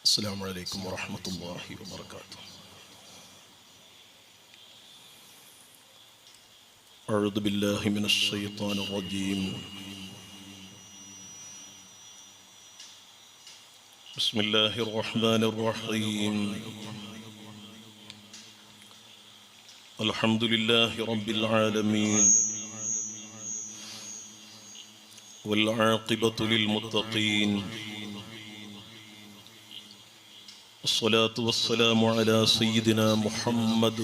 السلام عليكم ورحمة الله وبركاته. أعوذ بالله من الشيطان الرجيم. بسم الله الرحمن الرحيم. الحمد لله رب العالمين والعاقبة للمتقين، الصلاة والسلام على سيدنا محمد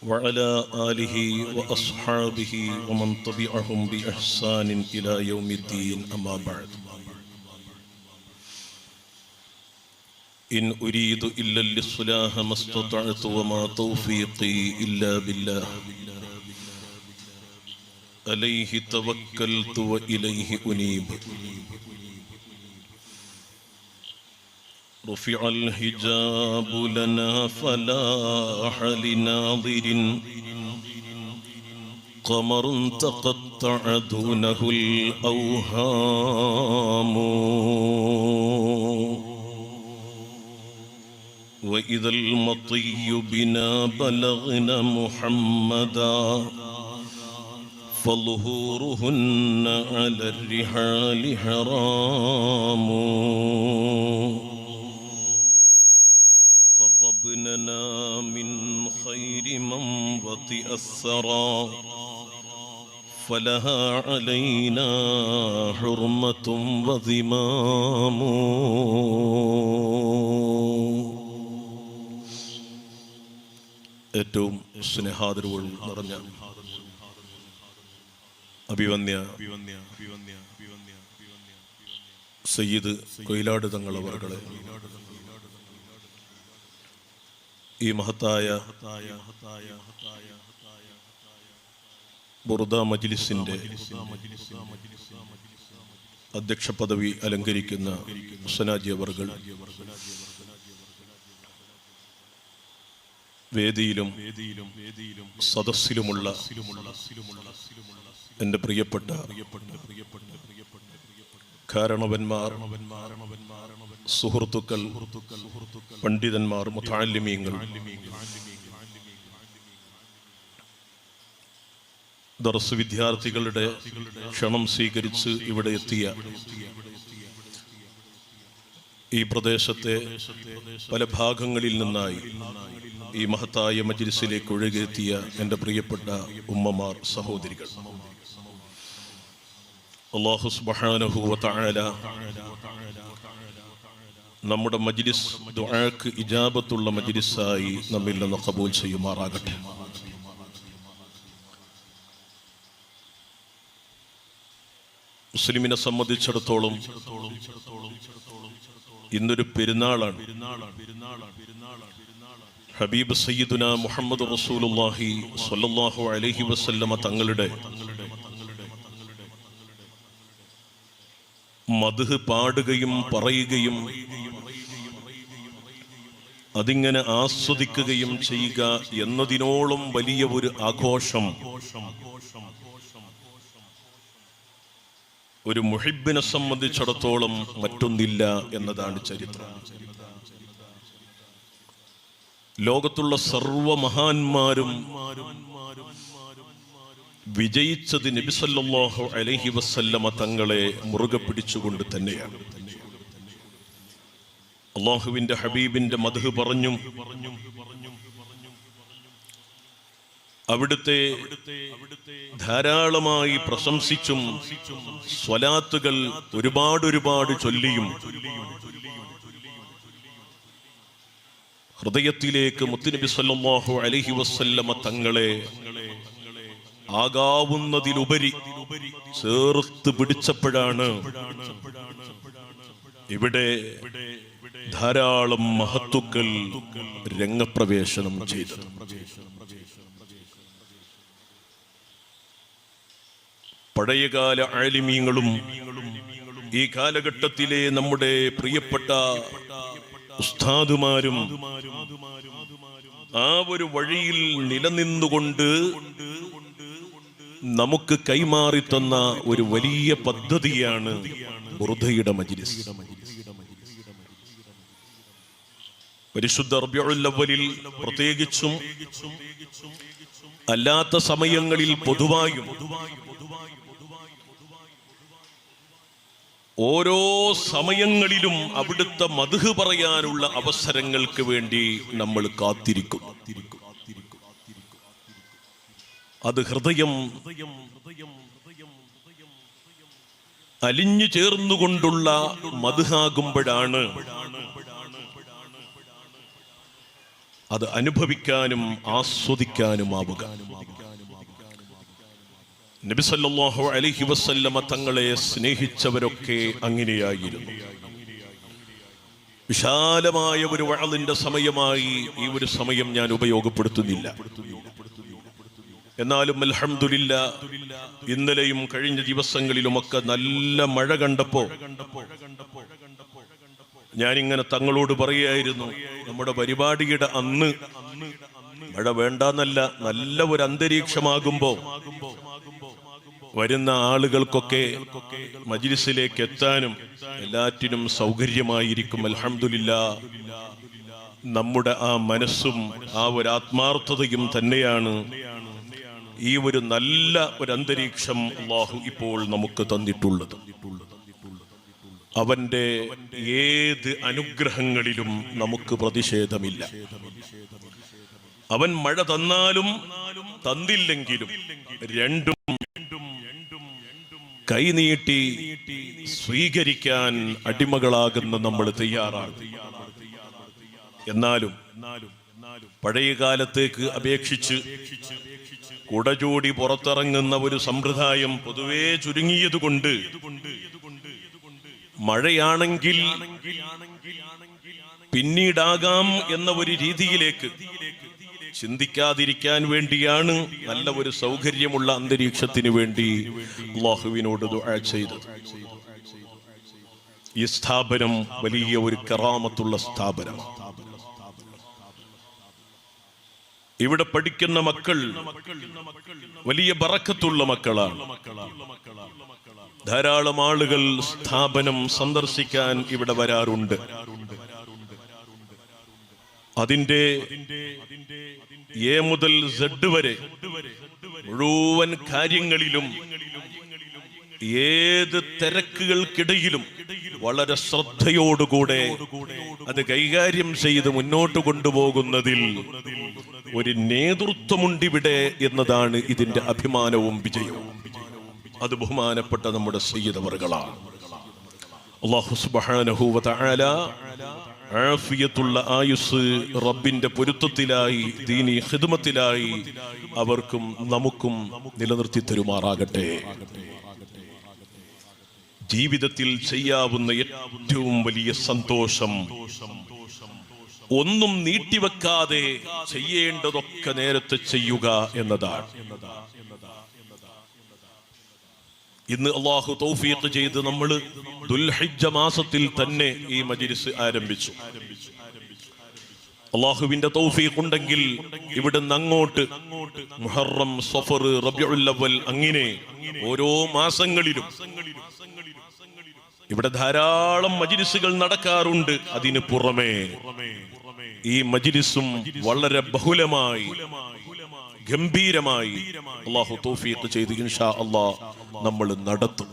وعلى آله وأصحابه ومن تبعهم بإحسان إلى يوم الدين، أما بعد. إن أريد إلا الإصلاح ما استطعت وما توفيقي إلا بالله عليه توكلت وإليه أنيب. رفع الحجاب لنا فلاح لناظر، قمر تقطع دونه الأوهام. وإذا المطي بنا بلغنا محمدا، فظهورهن على الرحال حرام. قربننا من خير من وطئ الثرى، فلها علينا حرمة وذمام. ഏറ്റവും സ്നേഹാദരവുകൾ നിറഞ്ഞ അഭിവന്യ സയ്യിദ് കൊയിലാട് തങ്ങൾ അവർകളെ, ഈ മഹത്തായ ബുർദ മജ്ലിസിന്റെ അധ്യക്ഷ പദവി അലങ്കരിക്കുന്ന ഹുസനാജി അവർകൾ, വേദിയിലും സദസ്സിലുമുള്ള എൻ്റെ പ്രിയപ്പെട്ട കാരണവന്മാർ, സുഹൃത്തുക്കൾ, പണ്ഡിതന്മാർ, മുതഅല്ലിമീങ്ങൾ, ദർസ് വിദ്യാർത്ഥികളുടെ ക്ഷണം സ്വീകരിച്ച് ഇവിടെ എത്തിയ ഈ പ്രദേശത്തെ പല ഭാഗങ്ങളിൽ നിന്നായി ഈ മഹത്തായ മജ്ലിസിലേക്ക് ഒഴുകിയെത്തിയ എൻ്റെ പ്രിയപ്പെട്ട ഉമ്മമാർ, സഹോദരികൾ, അല്ലാഹു സുബ്ഹാനഹു വ തആല നമ്മുടെ മജ്ലിസ് ദുആക്ക് ഇജാബത്തുള്ള മജ്ലിസായി നമ്മിൽ നിന്ന് ഖബൂൽ ചെയ്യുമാറാകട്ടെ. മുസ്ലിമിനെ സംബന്ധിച്ചിടത്തോളം ഇന്നൊരു പെരുന്നാളാണ്. ഹബീബ് സയ്യിദുനാ മുഹമ്മദ് റസൂലുള്ളാഹി സ്വല്ലല്ലാഹു അലൈഹി വസല്ലമ തങ്ങളുടെ മദ്ഹ് പാടുകയും പറയുകയും അതിങ്ങനെ ആസ്വദിക്കുകയും ചെയ്യുക എന്നതിനോളം വലിയ ഒരു ആഘോഷം ഒരു മുഹിബ്ബിനെ സംബന്ധിച്ചിടത്തോളം മറ്റൊന്നില്ല എന്നതാണ് ചരിത്രം. ലോകത്തുള്ള സർവ മഹാന്മാരും വിജയിച്ചത് നബി സല്ലല്ലാഹു അലൈഹി വസല്ലമ തങ്ങളെ മുറുകെ പിടിച്ചുകൊണ്ട് തന്നെയാണ്. അല്ലാഹുവിന്റെ ഹബീബിന്റെ മദ്ഹ് പറഞ്ഞും അവിടുത്തെ ധാരാളമായി പ്രശംസിച്ചും സ്വലാത്തുകൾ ഒരുപാട് ചൊല്ലിയും ഹൃദയത്തിലേക്ക് മുത്തുനബി സല്ലല്ലാഹു അലൈഹി വസല്ലമ തങ്ങളെ ആകാവുന്നതിലുപരി ചേർത്ത് പിടിച്ചപ്പോഴാണ് ഇവിടെ ധാരാളം മഹത്തുക്കൾ രംഗപ്രവേശനം ചെയ്തത്. പഴയകാല ആലിമീങ്ങളും ഈ കാലഘട്ടത്തിലെ നമ്മുടെ പ്രിയപ്പെട്ട ഉസ്താദുമാരും ആ ഒരു വഴിയിൽ നിലനിന്നുകൊണ്ട് നമുക്ക് കൈമാറി തന്ന ഒരു വലിയ പദ്ധതിയാണ് ബുർദയുടെ മജ്ലിസ്. പരിശുദ്ധ റബീഉൽ അവ്വലിൽ പ്രത്യേകിച്ചും അല്ലാത്ത സമയങ്ങളിൽ പൊതുവായും ഓരോ സമയങ്ങളിലും അവിടുത്തെ മദ്ഹ് പറയാനുള്ള അവസരങ്ങൾക്ക് വേണ്ടി നമ്മൾ കാത്തിരിക്കും. അത് ഹൃദയം അലിഞ്ഞു ചേർന്നുകൊണ്ടുള്ള മദ്ഹാകുമ്പോഴാണ് അത് അനുഭവിക്കാനും ആസ്വദിക്കാനുമാവുക. നബി സല്ലല്ലാഹു അലൈഹി വസല്ലമ തങ്ങളെ സ്നേഹിച്ചവരൊക്കെ അങ്ങനെയായിരുന്നു. വിശാലമായ ഒരു വഅളിന്റെ സമയമായി ഈ ഒരു സമയം ഞാൻ ഉപയോഗപ്പെടുത്തുന്നില്ല. എന്നാലും അൽഹംദുലില്ലാഹ് ഇന്നലെയും കഴിഞ്ഞ ദിവസങ്ങളിലുമൊക്കെ നല്ല മഴ കണ്ടപ്പോ ഞാനിങ്ങനെ തങ്ങളോട് പറയായിരുന്നു, നമ്മുടെ പരിപാടിയുടെ അന്ന് മഴ വേണ്ടെന്നല്ല, നല്ല ഒരു അന്തരീക്ഷമാകുമ്പോ വരുന്ന ആളുകൾക്കൊക്കെ മജ്ലിസിലേക്ക് എത്താനും എല്ലാറ്റിനും സൗകര്യമായിരിക്കും. അൽഹംദുലില്ലാഹ് നമ്മുടെ ആ മനസ്സും ആ ഒരു ആത്മാർത്ഥതയും തന്നെയാണ് ഈ ഒരു നല്ല ഒരു അന്തരീക്ഷം അല്ലാഹു ഇപ്പോൾ നമുക്ക് തന്നിട്ടുള്ളത്. അവന്റെ ഏത് അനുഗ്രഹങ്ങളിലും നമുക്ക് പ്രതിഷേധമില്ല. അവൻ മഴ തന്നാലും തന്നില്ലെങ്കിലും രണ്ടും കൈനീട്ടി സ്വീകരിക്കാൻ അടിമകളാകുന്ന നമ്മൾ തയ്യാറാണ്. എന്നാലും പഴയ കാലത്തേക്ക് അപേക്ഷിച്ച് കുടചൂടി പുറത്തിറങ്ങുന്ന ഒരു സമ്പ്രദായം പൊതുവേ ചുരുങ്ങിയതുകൊണ്ട് മഴയാണെങ്കിൽ പിന്നീടാകാം എന്ന ഒരു രീതിയിലേക്ക് ചിന്തിക്കാതിരിക്കാൻ വേണ്ടിയാണ് നല്ല ഒരു സൗകര്യമുള്ള അന്തരീക്ഷത്തിന് വേണ്ടി അല്ലാഹുവിനോട് ദുആ ചെയ്തത്. ഈ സ്ഥാപനം വലിയ ഒരു കറാമത്തുള്ള സ്ഥാപനം. ഇവിടെ പഠിക്കുന്ന മക്കൾ വലിയ ബറക്കത്തുള്ള മക്കളാണ്. ധാരാളം ആളുകൾ സ്ഥാപനം സന്ദർശിക്കാൻ ഇവിടെ വരാറുണ്ട്. അതിന്റെ എ മുതൽ സെഡ് വരെ മുഴുവൻ കാര്യങ്ങളിലും ഏത് തിരക്കുകൾക്കിടയിലും വളരെ ശ്രദ്ധയോടുകൂടെ അത് കൈകാര്യം ചെയ്ത് മുന്നോട്ട് കൊണ്ടുപോകുന്നതിൽ ഒരു നേതൃത്വമുണ്ടിവിടെ എന്നതാണ് ഇതിന്റെ അഭിമാനവും വിജയവും. അത് ബഹുമാനപ്പെട്ട നമ്മുടെ സയ്യിദ് അവറുകളാണ്. അല്ലാഹു സുബ്ഹാനഹു വ തആല ആഫിയത്തുള്ള ആയുസ് റബ്ബിന്റെ പൊരുത്തത്തിലായി ദീനി ഖിദ്മത്തിലായി അവർക്കും നമുക്കും നിലനിർത്തി തരുമാറാകട്ടെ. ജീവിതത്തിൽ ചെയ്യാവുന്ന ഏറ്റവും വലിയ സന്തോഷം ഒന്നും നീട്ടിവെക്കാതെ ചെയ്യേണ്ടതൊക്കെ നേരത്തെ ചെയ്യുക എന്നതാണ്. ഇന്ന് അല്ലാഹു തൗഫീഖ് ചെയ്ത് നമ്മൾ ദുൽഹിജ്ജ മാസത്തിൽ തന്നെ ഈ മജ്ലിസ് ആരംഭിച്ചു. അല്ലാഹുവിന്റെ തൗഫീഖ് ഉണ്ടെങ്കിൽ ഇവിടുന്ന് അങ്ങോട്ട് മുഹറം, സഫർ, റബീഉൽ അവ്വൽ അങ്ങനെ ഓരോ മാസങ്ങളിലും ഇവിടെ ധാരാളം മജ്ലിസുകൾ നടക്കാറുണ്ട്. അതിന് പുറമെ ഈ മജ്ലിസും വളരെ ബഹുലമായി ഗംഭീരമായി അല്ലാഹു തൗഫീഖ് ചെയ്ത് ഇൻഷാ അല്ലാഹ് നമ്മൾ നടത്തും.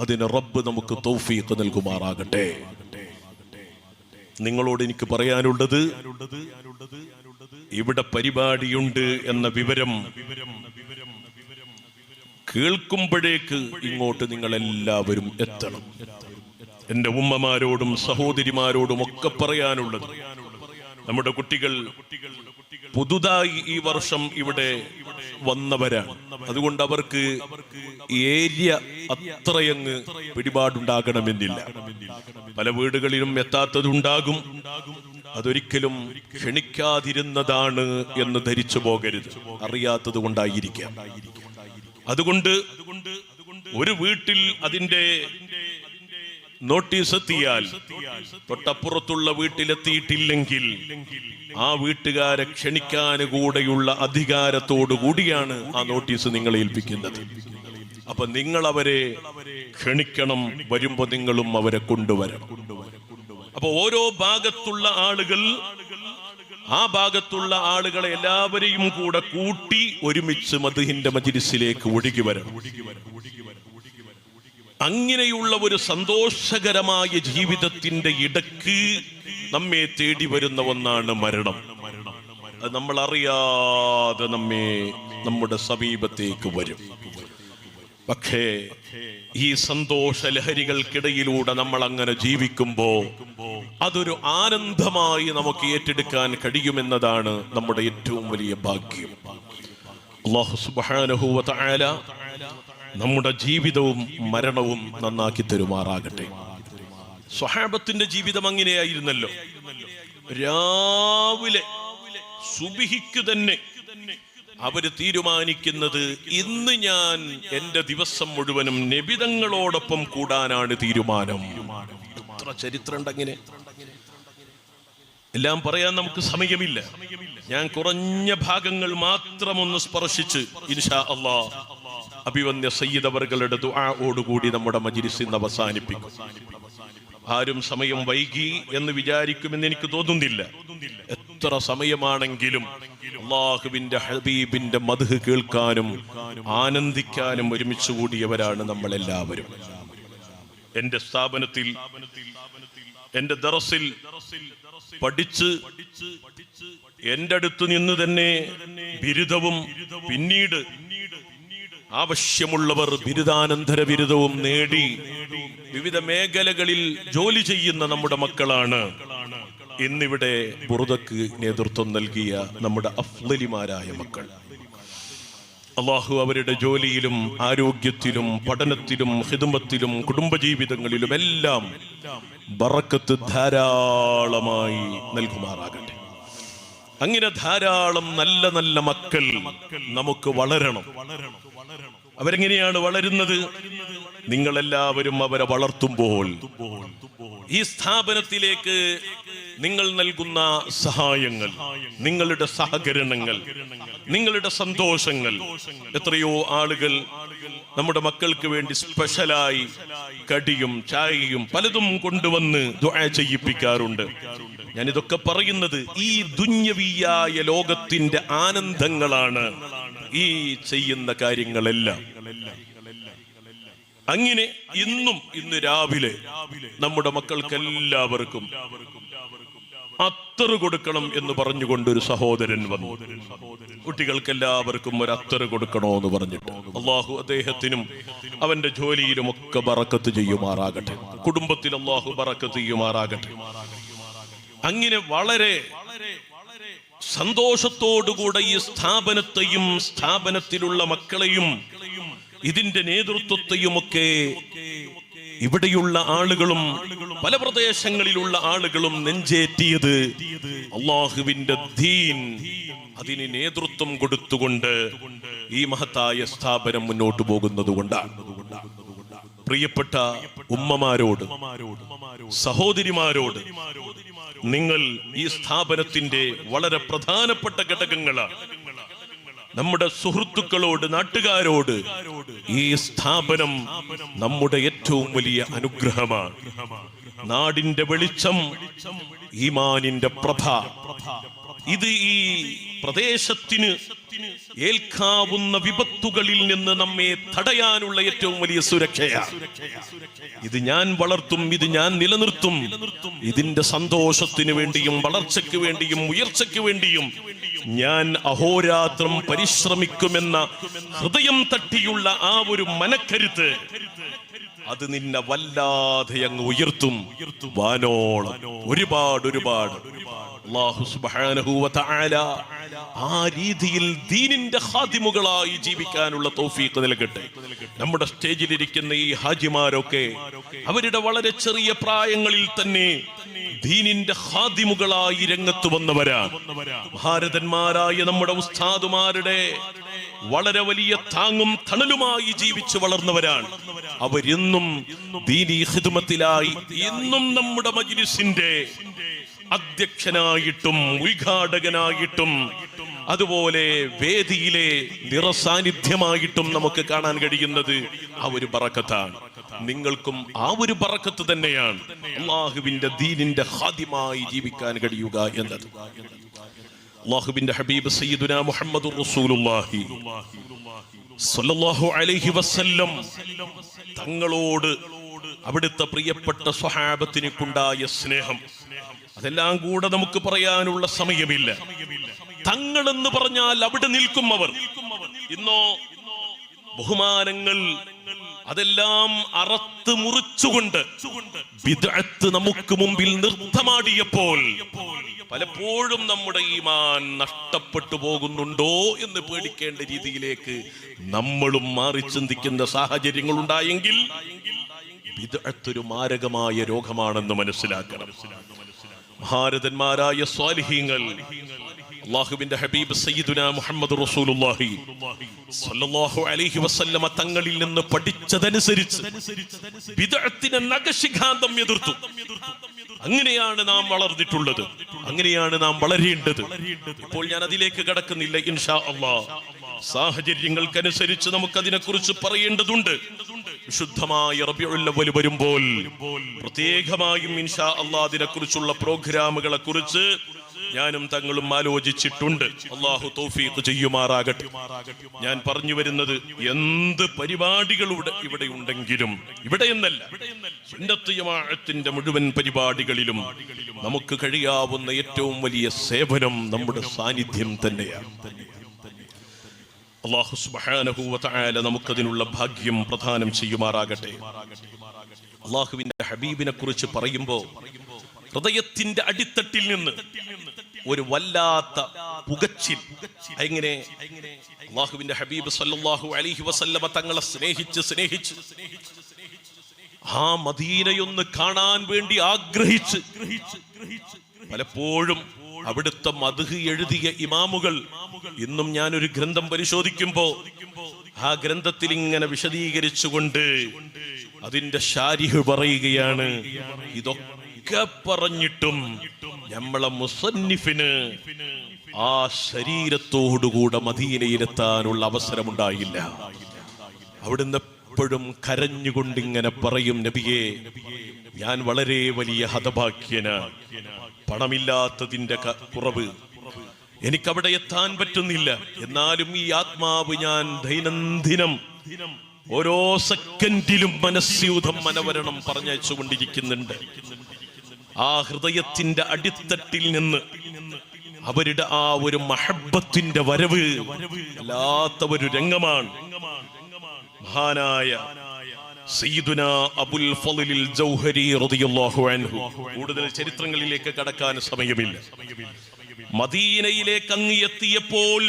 അതിന് റബ്ബ് നമുക്ക് തൗഫീഖ് നൽകുമാറാകട്ടെ. നിങ്ങളോട് എനിക്ക് പറയാനുള്ളത്, ഇവിടെ പരിപാടിയുണ്ട് എന്ന വിവരം കേൾക്കുമ്പോഴേക്ക് ഇങ്ങോട്ട് നിങ്ങൾ എല്ലാവരും എത്തണം. എന്റെ ഉമ്മമാരോടും സഹോദരിമാരോടും ഒക്കെ പറയാനുള്ളത്, നമ്മുടെ കുട്ടികൾ പുതുതായി ഈ വർഷം ഇവിടെ വന്നവരാണ്. അതുകൊണ്ട് അവർക്ക് ഏരിയ അത്രയങ്ങ് പിടിപാടുണ്ടാകണമെന്നില്ല. പല വീടുകളിലും എത്താത്തതുണ്ടാകും. അതൊരിക്കലും ക്ഷണിക്കാതിരുന്നതാണ് എന്ന് ധരിച്ചു പോകരുത്, അറിയാത്തത് കൊണ്ടായിരിക്കാം. അതുകൊണ്ട് ഒരു വീട്ടിൽ അതിന്റെ നോട്ടീസ് എത്തിയാൽ തൊട്ടപ്പുറത്തുള്ള വീട്ടിലെത്തിയിട്ടില്ലെങ്കിൽ ആ വീട്ടുകാരെ ക്ഷണിക്കാൻ കൂടെയുള്ള അധികാരത്തോടു കൂടിയാണ് ആ നോട്ടീസ് നിങ്ങളെ ഏൽപ്പിക്കുന്നത്. അപ്പൊ നിങ്ങൾ അവരെ ക്ഷണിക്കണം, വരുമ്പോ നിങ്ങളും അവരെ കൊണ്ടുവരണം. അപ്പൊ ഓരോ ഭാഗത്തുള്ള ആളുകൾ, ആ ഭാഗത്തുള്ള ആളുകളെ എല്ലാവരെയും കൂടെ കൂട്ടി ഒരുമിച്ച് മദ്ഹിന്റെ മജ്‌ലിസിലേക്ക് ഒഴുകി വരണം. അങ്ങനെയുള്ള ഒരു സന്തോഷകരമായ ജീവിതത്തിന്റെ ഇടക്ക് നമ്മെ തേടി വരുന്ന ഒന്നാണ് മരണം. അത് നമ്മൾ അറിയാതെ നമ്മുടെ സമീപത്തേക്ക് വരും. പക്ഷേ ഈ സന്തോഷ ലഹരികൾക്കിടയിലൂടെ നമ്മൾ അങ്ങനെ ജീവിക്കുമ്പോ അതൊരു ആനന്ദമായി നമുക്ക് ഏറ്റെടുക്കാൻ കഴിയുമെന്നതാണ് നമ്മുടെ ഏറ്റവും വലിയ ഭാഗ്യം. അല്ലാഹു സുബ്ഹാനഹു വ തആല നമ്മുടെ ജീവിതവും മരണവും നന്നാക്കി തരുമാറാകട്ടെ. സ്വഹാബത്തിന്റെ ജീവിതം അങ്ങനെയായിരുന്നല്ലോ. രാവിലെ സുബ്ഹിക്ക് തന്നെ അവര് തീരുമാനിക്കുന്നത്, ഇന്ന് ഞാൻ എന്റെ ദിവസം മുഴുവനും നബിതങ്ങളോടൊപ്പം കൂടാനാണ് തീരുമാനം. എത്ര ചരിത്രം ഉണ്ടങ്ങനെ. എല്ലാം പറയാൻ നമുക്ക് സമയമില്ല. ഞാൻ കുറഞ്ഞ ഭാഗങ്ങൾ മാത്രം ഒന്ന് സ്പർശിച്ച് ഇൻഷാ അല്ലാഹ് അഭിവന്യ സയ്യിദ് അവറുകളുടെ ദുആഓടുകൂടി നമ്മുടെ മജ്‌ലിസ് ഇന്ന് അവസാനിപ്പിക്കും. ആരും സമയം വൈകി എന്ന് വിചാരിക്കുമെന്ന് എനിക്ക് തോന്നുന്നില്ല. എത്ര സമയമാണെങ്കിലും അല്ലാഹുവിന്റെ ഹബീബിന്റെ മദ്ഹ് കേൾക്കാനും ആനന്ദിക്കാനും ഒരുമിച്ച് കൂടിയവരാണ് നമ്മളെല്ലാവരും. എന്റെ സ്ഥാപനത്തിൽ, എന്റെ ദറസിൽ പഠിച്ച് എന്റെ അടുത്ത് നിന്ന് തന്നെ ബിരുദവും പിന്നീട് ആവശ്യമുള്ളവർ ബിരുദാനന്തര ബിരുദവും നേടി വിവിധ മേഖലകളിൽ ജോലി ചെയ്യുന്ന നമ്മുടെ മക്കളാണ് ഇന്നിവിടെ ബുറുദക്ക് നേതൃത്വം നൽകിയ നമ്മുടെ അഫ്ളലിമാരായ മക്കൾ. അല്ലാഹു അവരുടെ ജോലിയിലും ആരോഗ്യത്തിലും പഠനത്തിലും ഖിദ്മത്തിലും കുടുംബജീവിതങ്ങളിലും എല്ലാം ബറക്കത്ത് ധാരാളമായി നൽകുമാറാകട്ടെ. അങ്ങനെ ധാരാളം നല്ല നല്ല മക്കൾ നമുക്ക് വളരണം. അവരെങ്ങനെയാണ് വളരുന്നത്? നിങ്ങളെല്ലാവരും അവരെ വളർത്തുമ്പോൾ ഈ സ്ഥാപനത്തിലേക്ക് നിങ്ങൾ നൽകുന്ന സഹായങ്ങൾ, നിങ്ങളുടെ സഹകരണങ്ങൾ, നിങ്ങളുടെ സന്തോഷങ്ങൾ, എത്രയോ ആളുകൾ നമ്മുടെ മക്കൾക്ക് വേണ്ടി സ്പെഷ്യലായി കടിയും ചായയും പലതും കൊണ്ടുവന്ന് ദുആ ചെയ്യിപ്പിക്കാറുണ്ട്. ഞാനിതൊക്കെ പറയുന്നത് ഈ ദുന്യവിയായ ലോകത്തിന്റെ ആനന്ദങ്ങളാണ് ഈ ചെയ്യുന്ന കാര്യങ്ങളെല്ലാം. അങ്ങനെ ഇന്ന് രാവിലെ നമ്മുടെ മക്കൾക്ക് എല്ലാവർക്കും അത്തറ് കൊടുക്കണം എന്ന് പറഞ്ഞുകൊണ്ട് ഒരു സഹോദരൻ വന്നു. കുട്ടികൾക്ക് എല്ലാവർക്കും ഒരു അത്തറ് കൊടുക്കണോ എന്ന് പറഞ്ഞിട്ട് അല്ലാഹു അദ്ദേഹത്തിനും അവന്റെ ജോലിയിലും ഒക്കെ ബറക്കത്ത് ചെയ്യുമാറാകട്ടെ. കുടുംബത്തിൽ അല്ലാഹു ബറക്കത്ത് ചെയ്യുമാറാകട്ടെ. അങ്ങനെ വളരെ സന്തോഷത്തോടുകൂടെ ഈ സ്ഥാപനത്തെയും സ്ഥാപനത്തിലുള്ള മക്കളെയും ഇതിന്റെ നേതൃത്വത്തെയുമൊക്കെ ഇവിടെയുള്ള ആളുകളും പല പ്രദേശങ്ങളിലുള്ള ആളുകളും നെഞ്ചേറ്റിയത് അല്ലാഹുവിന്റെ ദീൻ അതിന് നേതൃത്വം കൊടുത്തുകൊണ്ട് ഈ മഹത്തായ സ്ഥാപനം മുന്നോട്ട് പോകുന്നത് കൊണ്ടാണ്. പ്രിയപ്പെട്ട ഉമ്മമാരോട്, സഹോദരിമാരോട്, നിങ്ങൾ ഈ സ്ഥാപനത്തിന്റെ വളരെ പ്രധാനപ്പെട്ട ഘടകങ്ങളാണ്. നമ്മുടെ സുഹൃത്തുക്കളോട്, നാട്ടുകാരോട്, ഈ സ്ഥാപനം നമ്മുടെ ഏറ്റവും വലിയ അനുഗ്രഹമാണ്. നാടിന്റെ വെളിച്ചം, ഈമാനിന്റെ പ്രഭ. ഇത് ഈ പ്രദേശത്തിന് ഏൽക്കാവുന്ന വിപത്തുകളിൽ നിന്ന് നമ്മെ തടയാനുള്ള ഏറ്റവും വലിയ സുരക്ഷയാണ്. ഇത് ഞാൻ വളർത്തും, ഇത് ഞാൻ നിലനിർത്തും. ഇതിന്റെ സന്തോഷത്തിന് വേണ്ടിയും വളർച്ചയ്ക്ക് വേണ്ടിയും ഉയർച്ചയ്ക്ക് വേണ്ടിയും ഞാൻ അഹോരാത്രം പരിശ്രമിക്കുമെന്ന ഹൃദയം തട്ടിയുള്ള ആ ഒരു മനക്കരുത്ത് അത് നിന്നെ വല്ലാതെ അങ്ങ് ഉയർത്തും. വാനോളം ഒരുപാട് അല്ലാഹു സുബ്ഹാനഹു വ തആല ആ രീതിയിൽ ദീനിന്റെ ഖാദിമുകളായി ജീവിക്കാനുള്ള തൗഫീഖ് നൽകട്ടെ. നമ്മുടെ സ്റ്റേജിലിരിക്കുന്ന ഈ ഹാജിമാരൊക്കെ അവരുടെ വളരെ ചെറിയ പ്രായങ്ങളിൽ തന്നെ ദീനിന്റെ ഖാദിമുകളായി രംഗത്ത് വന്നവരാണ്. ഭാരതന്മാരായ നമ്മുടെ ഉസ്താദുമാരുടെ വളരെ വലിയ താങ്ങും തണലുമായി ജീവിച്ചു വളർന്നവരാണ്. അവരെന്നും ദീനി ഖിദ്മത്തിലായി എന്നും നമ്മുടെ മജ്‌ലിസിന്റെ അധ്യക്ഷനായിട്ടും ഉദ്ഘാടകനായിട്ടും അതുപോലെ വേദിയിലെ നിറസാന്നിധ്യമായിട്ടും നമുക്ക് കാണാൻ കഴിയുന്നത് ആ ഒരു ബറക്കത്താണ്. നിങ്ങൾക്കും ആ ഒരു ബറക്കത്ത് തന്നെയാണ് അള്ളാഹുവിന്റെ ദീനിന്റെ ഖാദിമായി ജീവിക്കാൻ കഴിയുക എന്നത്. അള്ളാഹുവിന്റെ ഹബീബ് സയ്യിദുനാ മുഹമ്മദുർ റസൂലുള്ളാഹി സ്വല്ലല്ലാഹു അലൈഹി വസല്ലം തങ്ങളോട് അവിടുത്തെ പ്രിയപ്പെട്ട സ്വഹാബത്തിനുണ്ടായ സ്നേഹം, അതെല്ലാം കൂടെ നമുക്ക് പറയാനുള്ള സമയമില്ല. തങ്ങളെന്ന് പറഞ്ഞാൽ അവിടെ നിൽക്കും അവർ. ഇന്നോ ബഹുമാനങ്ങൾ അതെല്ലാം അറത്ത് മുറിച്ചുകൊണ്ട് ബിദ്അത്ത് നമുക്ക് മുമ്പിൽ നൃത്തമാടിയപ്പോൾ പലപ്പോഴും നമ്മുടെ ഈമാൻ നഷ്ടപ്പെട്ടു പോകുന്നുണ്ടോ എന്ന് പേടിക്കേണ്ട രീതിയിലേക്ക് നമ്മളും മാറി ചിന്തിക്കുന്ന സാഹചര്യങ്ങൾ ഉണ്ടായെങ്കിൽ ബിദ്അത്ത് ഒരു മാരകമായ രോഗമാണെന്ന് മനസ്സിലാക്കണം. മഹാരഥന്മാരായ സ്വാലിഹീങ്ങൾ അല്ലാഹുവിന്റെ ഹബീബ് സയ്യിദുനാ മുഹമ്മദ് റസൂലുള്ളാഹി സ്വല്ലല്ലാഹു അലൈഹി വസല്ലമ തങ്ങളിൽ നിന്ന് പഠിച്ചതനുസരിച്ച് ബിദ്അത്തിനെ നഖശിഖാന്തം എതിർത്തു. അങ്ങനെയാണ് നാം വളർന്നിട്ടുള്ളത്, അങ്ങനെയാണ് നാം വളരേണ്ടത്. ഇപ്പോൾ ഞാൻ അതിലേക്ക് കടക്കുന്നില്ല. ഇൻഷാ അല്ലാഹ് സാഹചര്യങ്ങൾക്കനുസരിച്ച് നമുക്ക് അതിനെക്കുറിച്ച് പറയേണ്ടതുണ്ട്. വിശുദ്ധമായ റബീഉൽ അവ്വൽ വരുമ്പോൾ പ്രത്യേകമായും ഇൻഷാ അല്ലാഹ് അതിനെക്കുറിച്ചുള്ള പ്രോഗ്രാമുകളെ കുറിച്ച് ഞാനും തങ്ങളും ആലോചിച്ചിട്ടുണ്ട്. അല്ലാഹു തൗഫീഖ് ചെയ്യുമാറാകട്ടെ. ഞാൻ പറഞ്ഞു വരുന്നത്, എന്ത് പരിപാടികൾ ഇവിടെ ഉണ്ടെങ്കിലും, ഇവിടെ എന്നല്ല, സുന്നത്ത് ജമാഅത്തിന്റെ മുഴുവൻ പരിപാടികളിലും നമുക്ക് കഴിയാവുന്ന ഏറ്റവും വലിയ സേവനം നമ്മുടെ സാന്നിധ്യം തന്നെയാണ്. അല്ലാഹു സുബ്ഹാനഹു വ തആല നമുക്കതിനുള്ള ഭാഗ്യം പ്രദാനം ചെയ്യുമാറാകട്ടെ. അല്ലാഹുവിന്റെ ഹബീബിനെ കുറിച്ച് പറയുമ്പോൾ ഹൃദയത്തിന്റെ അടിത്തട്ടിൽ നിന്ന് ഒരു വല്ലാത്ത പുകച്ചിൽ. എങ്ങനെ അല്ലാഹുവിന്റെ ഹബീബ് സല്ലല്ലാഹു അലൈഹി വസല്ലമ തങ്ങളെ സ്നേഹിച്ച് ആ മദീനയൊന്ന് കാണാൻ വേണ്ടി ആഗ്രഹിച്ച് പലപ്പോഴും അവിടുത്തെ മദ്ഹ് എഴുതിയ ഇമാമുകൾ, ഇന്നും ഞാനൊരു ഗ്രന്ഥം പരിശോധിക്കുമ്പോ ആ ഗ്രന്ഥത്തിൽ ഇങ്ങനെ വിശദീകരിച്ചുകൊണ്ട് അതിന്റെ ശാരിഹ് പറയുകയാണ്, ഇതൊക്കെ പറഞ്ഞിട്ടും നമ്മളെ മുസന്നിഫിന് ആ ശരീരത്തോടുകൂടെ മദീനയിലെത്താനുള്ള അവസരമുണ്ടായില്ല. അവിടുന്ന് എപ്പോഴും കരഞ്ഞുകൊണ്ടിങ്ങനെ പറയും, നബിയേ, ഞാൻ വളരെ വലിയ ഹതഭാഗ്യനാണ്. പണമില്ലാത്തതിന്റെ കുറവ്, എനിക്കവിടെ എത്താൻ പറ്റുന്നില്ല. എന്നാലും ഈ ആത്മാവ് ഞാൻ ദൈനംദിനം ഓരോ സെക്കൻഡിലും മനസ്സ്യൂതം മനവരണം പറഞ്ഞയച്ചുകൊണ്ടിരിക്കുന്നുണ്ട്. ആ ഹൃദയത്തിന്റെ അടിത്തട്ടിൽ നിന്ന് അവരുടെ ആ ഒരു മഹബ്ബത്തിന്റെ വരവ് അല്ലാത്ത ഒരു രംഗമാണ്. മഹാനായ സയ്യിദുനാ അബുൽ ഫളിൽ ജൗഹരി റളിയല്ലാഹു അൻഹു, കൂടുതൽ ചരിത്രങ്ങളിലേക്ക് കടക്കാൻ സമയമില്ല. മദീനയിലേക്ക് അങ്ങ് എത്തിയപ്പോൾ,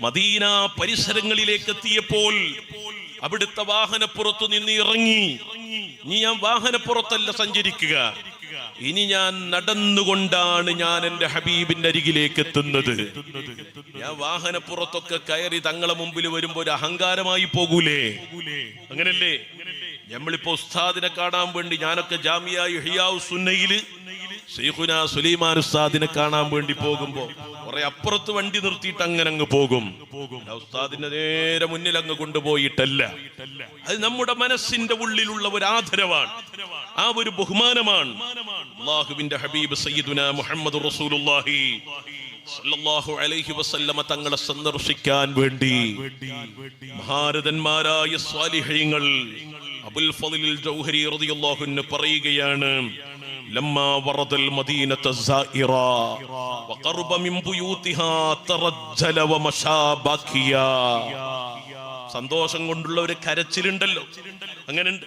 മദീന പരിസരങ്ങളിലേക്ക് എത്തിയപ്പോൾ അവിടുത്തെ വാഹനപ്പുറത്തു നിന്ന് ഇറങ്ങി, ഇനി ഞാൻ വാഹനപ്പുറത്തല്ല സഞ്ചരിക്കുക, ഇനി ഞാൻ നടന്നുകൊണ്ടാണ് ഞാൻ എന്റെ ഹബീബിന്റെ അരികിലേക്ക് എത്തുന്നത്. ഞാൻ വാഹനപ്പുറത്തൊക്കെ കയറി തങ്ങളെ മുമ്പിൽ വരുമ്പോ ഒരു അഹങ്കാരമായി പോകൂലേ? അങ്ങനല്ലേ? നമ്മളിപ്പോ ഉസ്താദിനെ കാണാൻ വേണ്ടി, ഞാനൊക്കെ ജാമിയ ഇഹ്യാ സുന്നയില് ശൈഖുനാ സുലൈമാൻ ഉസ്താദിനെ കാണാൻ വേണ്ടി പോകുമ്പോ കുറെ അപ്പുറത്ത് വണ്ടി നിർത്തിയിട്ട് അങ്ങനെ അങ്ങ് പോകും. ഉസ്താദിന്റെ നേരെ മുന്നിൽ അങ്ങ് കൊണ്ടുപോയിട്ടല്ല. അത് നമ്മുടെ മനസ്സിന്റെ ഉള്ളിലുള്ള ഒരു ആദരവാണ്, ആ ഒരു ബഹുമാനമാണ്. അല്ലാഹുവിന്റെ ഹബീബ് സയ്യിദുനാ മുഹമ്മദ് റസൂലുള്ളാഹി സ്വല്ലല്ലാഹു അലൈഹി വസല്ലമ തങ്ങളെ സന്ദർശിക്കാൻ വേണ്ടി മഹാരഥന്മാരായ സ്വാലിഹീങ്ങൾ അബുൽ ഫളിൽ ജൗഹരി റളിയല്ലാഹു അൻഹു പറയുകയാണ്, لما ورد المدينة الزائرة وقرب من بيوتها ترجل ومشى باكيا. സന്തോഷം കൊണ്ടുള്ള ഒരു കരച്ചിലുണ്ടല്ലോ, അങ്ങനെയുണ്ട്.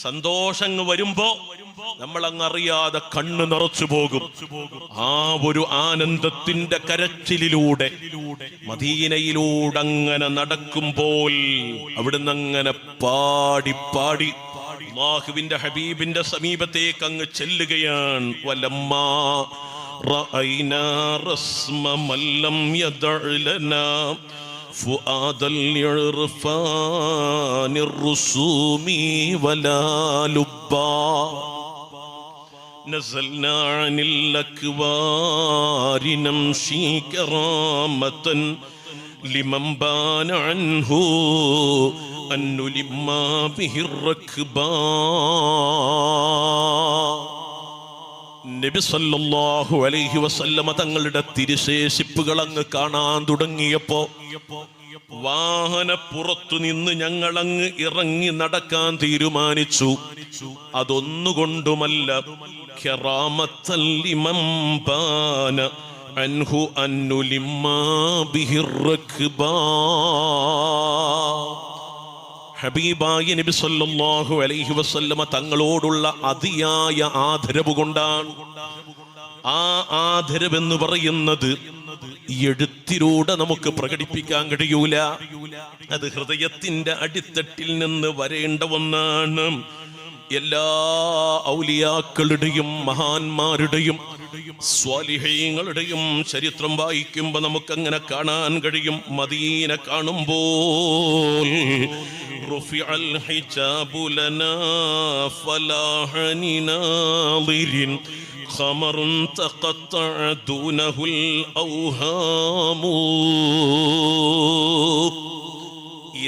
സന്തോഷം വരുമ്പോ നമ്മൾ അങ്ങറിയാതെ കണ്ണ് നിറച്ചു പോകും. ആ ഒരു ആനന്ദത്തിന്റെ കരച്ചിലിലൂടെ മദീനയിലൂടെ അങ്ങനെ നടക്കുമ്പോൾ അവിടുന്ന് അങ്ങനെ പാടി പാടി അല്ലാഹുവിന്റെ ഹബീബിന്റെ സമീപത്തേക്ക് അങ്ങ് ചെല്ലുകയാണ്. വലമ്മാ റഅയ്നാ റസ്മ മല്ലം യദഅലനാ ഫുആദൽ ഇർഫാനിർ റുസൂമി വലാ ലുബ്ബാ. نزلنا عن الأكبار نمشي كرامة لمن بان عنه أن نلم به الركبان. നബി സല്ലല്ലാഹു അലൈഹി വസല്ലമ തങ്ങളുടെ തിരുശേഷിപ്പുകൾ അങ്ങ് കാണാൻ തുടങ്ങിയപ്പോ വാഹനപ്പുറത്തു നിന്ന് ഞങ്ങളങ്ങ് ഇറങ്ങി നടക്കാൻ തീരുമാനിച്ചു. അതൊന്നുകൊണ്ടുമല്ല, കറാമത്തൽ ലിമൻ ബാന അൻഹു അന്നുലിമ്മാ ബിഹിർ റക്ബാൻ. ഹബീബായ നബി സല്ലല്ലാഹു അലൈഹി വസല്ലമ തങ്ങളോടുള്ള അതിയായ ആദരവ് കൊണ്ടാണ്. ആ ആദരവെന്ന് പറയുന്നത് എഴുത്തിലൂടെ നമുക്ക് പ്രകടിപ്പിക്കാൻ കഴിയൂല. അത് ഹൃദയത്തിന്റെ അടിത്തട്ടിൽ നിന്ന് വരേണ്ട ഒന്നാണ്. എല്ലാ ഔലിയാക്കളുടെയും മഹാന്മാരുടെയും സ്വാലിഹീങ്ങളുടെയും ചരിത്രം വായിക്കുമ്പോൾ നമുക്കങ്ങനെ കാണാൻ കഴിയും. മദീന കാണുമ്പോൾ റുഫിഅൽ ഹിജാബു ലനാ ഫലാഹനി നാളിരിൻ ഖമറുൻ തഖത്തഅ ദൂനഹുൽ ഔഹാമു.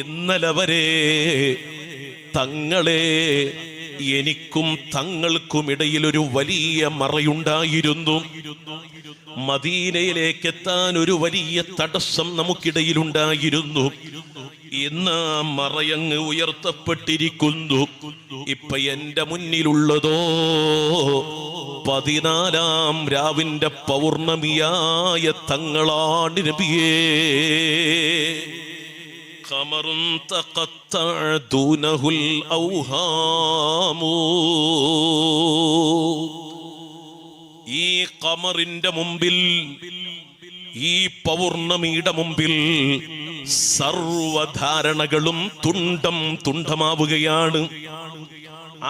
ഇന്നലെ വരെ തങ്ങളെ എനിക്കും തങ്ങൾക്കുമിടയിൽ ഒരു വലിയ മറയുണ്ടായിരുന്നു. മദീനയിലേക്ക് എത്താൻ ഒരു വലിയ തടസ്സം നമുക്കിടയിലുണ്ടായിരുന്നു. ഇന്ന് ആ മറയങ്ങ് ഉയർത്തപ്പെട്ടിരിക്കുന്നു. ഇപ്പൊ എന്റെ മുന്നിലുള്ളതോ 14-ാം രാവിന്റെ പൗർണമിയായ തങ്ങളാണ് നബിയേ. ഖമറുൻ തഖത്തഅ ദൂനഹുൽ ഔഹാമു. ഈ ഖമറിന്റെ മുമ്പിൽ, ഈ പൗർണമിയുടെ മുമ്പിൽ സർവധാരണകളും തുണ്ടം തുണ്ടമാവുകയാണ്.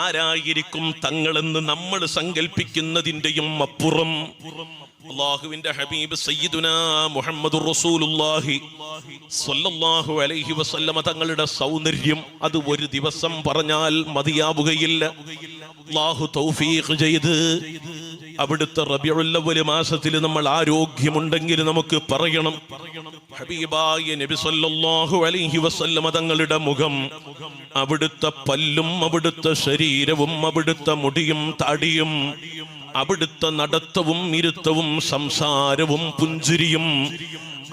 ആരായിരിക്കും തങ്ങളെന്ന് നമ്മൾ സങ്കല്പിക്കുന്നതിന്റെയും അപ്പുറം അല്ലാഹുവിന്റെ ഹബീബ് സയ്യിദുനാ മുഹമ്മദുർ റസൂലുള്ളാഹി സ്വല്ലല്ലാഹു അലൈഹി വസല്ലമ തങ്ങളുടെ സൗന്ദര്യം അത് ഒരു ദിവസം പറഞ്ഞാൽ മതിയാവുകയില്ല. അല്ലാഹു തൗഫീഖ് ചെയ്ത് അവിടുത്തെ റബീഉൽ അവ്വൽ മാസത്തിൽ നമ്മൾ ആരോഗ്യമുണ്ടെങ്കിൽ നമുക്ക് പറയണം. ഹബീബായ നബി സല്ലല്ലാഹു അലൈഹി വസല്ലമ തങ്ങളുടെ മുഖം, അവിടുത്തെ പല്ലും അവിടുത്തെ ശരീരവും അവിടുത്തെ മുടിയും താടിയും അവിടുത്തെ നടത്തവും ഇരുത്തവും സംസാരവും പുഞ്ചിരിയും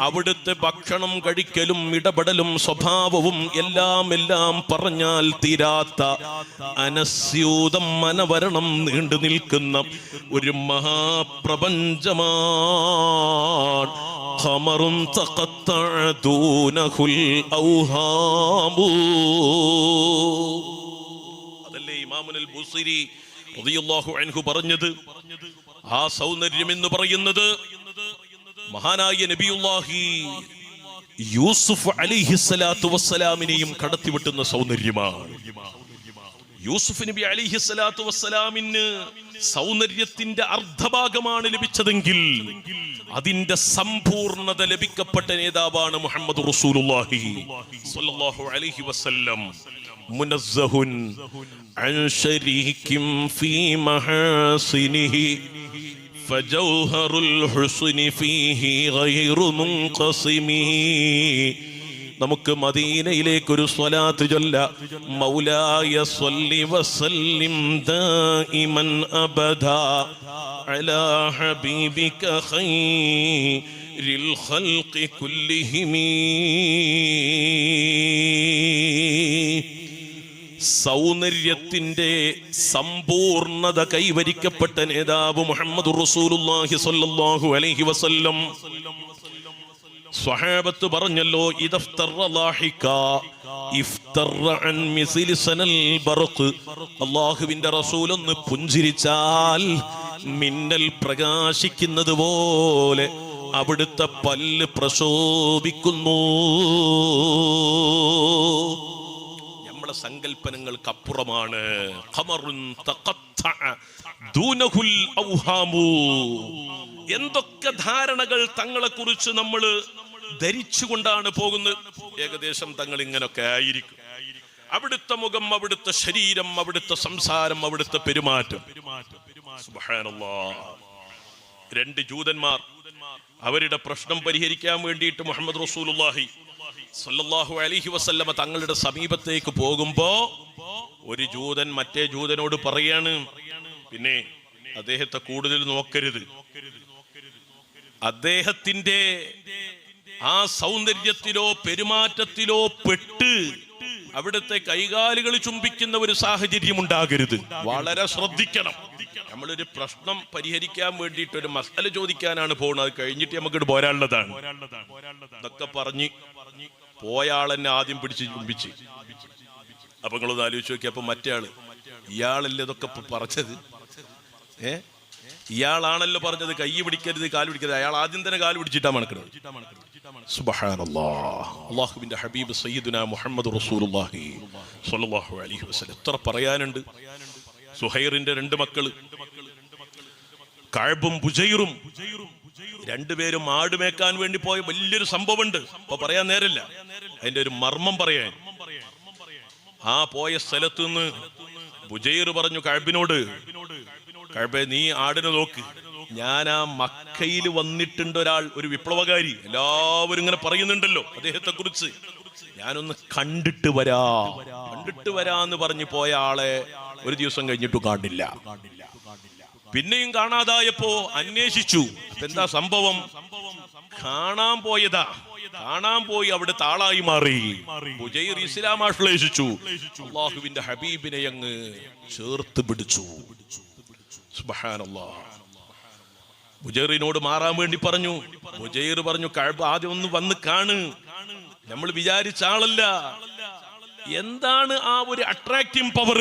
അവിടുത്തെ ഭക്ഷണം കഴിക്കലും ഇടപെടലും സ്വഭാവവും എല്ലാം പറഞ്ഞാൽ തീരാത്ത അനസ്യൂതം മനവരണം നീണ്ടു നിൽക്കുന്ന ഒരു മഹാപ്രപഞ്ചമാണ്. ഖമറുൻ തഖത്തഅ ദൂനഹുൽ ഔഹാമു. അതല്ലേ ഇമാമുൽ ബുസീരി റളിയല്ലാഹു അൻഹു പറഞ്ഞത്. ആ സൗന്ദര്യം എന്ന് പറയുന്നത് മഹാനായ നബിയുല്ലാഹി യൂസുഫ് അലൈഹിസ്സലാത്തു വസ്സലാമിനെയും കടത്തിവെട്ടുന്ന സൗന്ദര്യമാണ്. യൂസുഫ് നബി അലൈഹിസ്സലാത്തു വസ്സലാമിന് സൗന്ദര്യത്തിന്റെ അർദ്ധഭാഗമാണ് ലഭിച്ചതെങ്കിൽ അതിന്റെ സമ്പൂർണത ലഭിക്കപ്പെട്ട നേതാവാണ് മുഹമ്മദ് റസൂലുള്ളാഹി സ്വല്ലല്ലാഹു അലൈഹി വസല്ലം. മുനസ്സഹുൻ അൻ ശരീകിൻ ഫീ മഹാസിനിഹി ഫജൗഹറുൽ ഹുസ്നി ഫീഹി ഗൈറു മുൻഖസിമി. നമുക്ക് മദീനയിലേക്ക് ഒരു സ്വലാത്ത് ചൊല്ല. മൗലായ സ്വല്ലി വസല്ലിം ദായിമൻ അബദാ അലാ ഹബീബിക ഖൈറിൽ ഖൽഖി കുല്ലിഹിം. സൗന്ദര്യത്തിന്റെ സമ്പൂർണത കൈവരിക്കപ്പെട്ട നേതാവ് മുഹമ്മദുർ റസൂലുള്ളാഹി സ്വല്ലല്ലാഹു അലൈഹി വസല്ലം. സ്വഹാബത്ത് പറഞ്ഞല്ലോ, അല്ലാഹുവിന്റെ റസൂൽ ഒന്ന് പുഞ്ചിരിച്ചാൽ മിന്നൽ പ്രകാശിക്കുന്നത് പോലെ അവിടുത്തെ പല്ല് പ്രശോഭിക്കുന്നു. നമ്മുടെ സങ്കല്പനങ്ങൾക്കപ്പുറമാണ്. ഖമറുൻ തഖത്തഅ ദൂനഹുൽ ഔഹാമു. എന്തൊക്കെ ധാരണകൾ തങ്ങളെ കുറിച്ച് നമ്മൾ ധരിച്ചുകൊണ്ടാണ് പോകുന്നത്. ഏകദേശം തങ്ങൾ ഇങ്ങനൊക്കെ ആയിരിക്കും. അവിടുത്തെ മുഖം, അവിടുത്തെ ശരീരം, അവിടുത്തെ സംസാരം, അവിടുത്തെ പെരുമാറ്റം. സുബ്ഹാനല്ലാഹ്. രണ്ട് ജൂതന്മാർ അവരുടെ പ്രശ്നം പരിഹരിക്കാൻ വേണ്ടിയിട്ട് മുഹമ്മദ് റസൂലുള്ളാഹി സ്വല്ലല്ലാഹു അലൈഹി വസല്ലമ തങ്ങളുടെ സമീപത്തേക്ക് പോകുമ്പോ ഒരു ജൂതൻ മറ്റേ ജൂതനോട് പറയാണ്, പിന്നെ അദ്ദേഹത്തെ കൂടുതൽ നോക്കരുത്, അദ്ദേഹത്തിന്റെ ആ സൗന്ദര്യത്തിലോ പെരുമാറ്റത്തിലോ പെട്ട് അവിടുത്തെ കൈകാലുകൾ ചുംബിക്കുന്ന ഒരു സാഹചര്യം ഉണ്ടാകരുത്, വളരെ ശ്രദ്ധിക്കണം. നമ്മളൊരു പ്രശ്നം പരിഹരിക്കാൻ വേണ്ടിയിട്ട് ഒരു മസല ചോദിക്കാനാണ് പോകുന്നത്, അത് കഴിഞ്ഞിട്ട് നമുക്ക് പോരാനുള്ളതാണ്. ഇതൊക്കെ പറഞ്ഞ് പോയാളെന്നെ ആദ്യം പിടിച്ച് ചുംബിച്ച്. അപ്പൊ നിങ്ങളൊന്ന് ആലോചിച്ച് നോക്കി. അപ്പൊ മറ്റേ ആള്, ഇയാളല്ലേ ഇതൊക്കെ പറഞ്ഞത്? ഇയാളാണല്ലോ പറഞ്ഞത് കൈ പിടിക്കരുത്, കാല് പിടിക്കരുത്. അയാൾ ആദ്യം തന്നെ കാല് പിടിച്ചിട്ടാ മണക്കുന്നത്. സുബ്ഹാനല്ലാഹ്. അല്ലാഹുവിന്റെ ഹബീബ് സയ്യിദുനാ മുഹമ്മദ് റസൂലുള്ളാഹി സ്വല്ലല്ലാഹു അലൈഹി വസല്ലം. എത്ര പറയാനുണ്ട്. സുഹൈറിന്റെ രണ്ട് മക്കള് കഅബും ബുജൈറും രണ്ടുപേരും ആട് മേക്കാൻ വേണ്ടി പോയ വലിയൊരു സംഭവമുണ്ട്. അപ്പൊ പറയാൻ നേരല്ല, അതിന്റെ ഒരു മർമ്മം പറയാൻ. ആ പോയ സ്ഥലത്ത് നിന്ന് ബുജൈർ പറഞ്ഞു കഅബിനോട്, കഅബേ നീ ആടിനെ നോക്ക്, ഞാൻ ആ മക്കയിൽ വന്നിട്ടുണ്ട് ഒരാൾ, ഒരു വിപ്ലവകാരി, എല്ലാവരും ഇങ്ങനെ പറയുന്നുണ്ടല്ലോ അദ്ദേഹത്തെ കുറിച്ച്, ഞാനൊന്ന് കണ്ടിട്ട് വരാന്ന് പറഞ്ഞു പോയ ആളെ ഒരു ദിവസം കഴിഞ്ഞിട്ട് കാണില്ല. പിന്നെയും കാണാതായപ്പോ അന്വേഷിച്ചു, എന്താ സംഭവം? കാണാൻ പോയി അവിടെ താളായി മാറി. ബുജൈർ ഇസ്ലാം ആശ്ലേഷിച്ചു, അല്ലാഹുവിന്റെ ഹബീബിനെ അങ്ങ് ചേർത്ത് പിടിച്ചു. സുബ്ഹാനല്ലാഹ്. ബുജൈറിനോട് മാറാൻ വേണ്ടി പറഞ്ഞു. ബുജൈർ പറഞ്ഞു, കഅബ് ആദ്യം ഒന്ന് വന്ന് കാണ്, നമ്മൾ വിചാരിച്ച ആളല്ല. എന്താണ് ആ ഒരു അട്രാക്റ്റീവ് പവർ?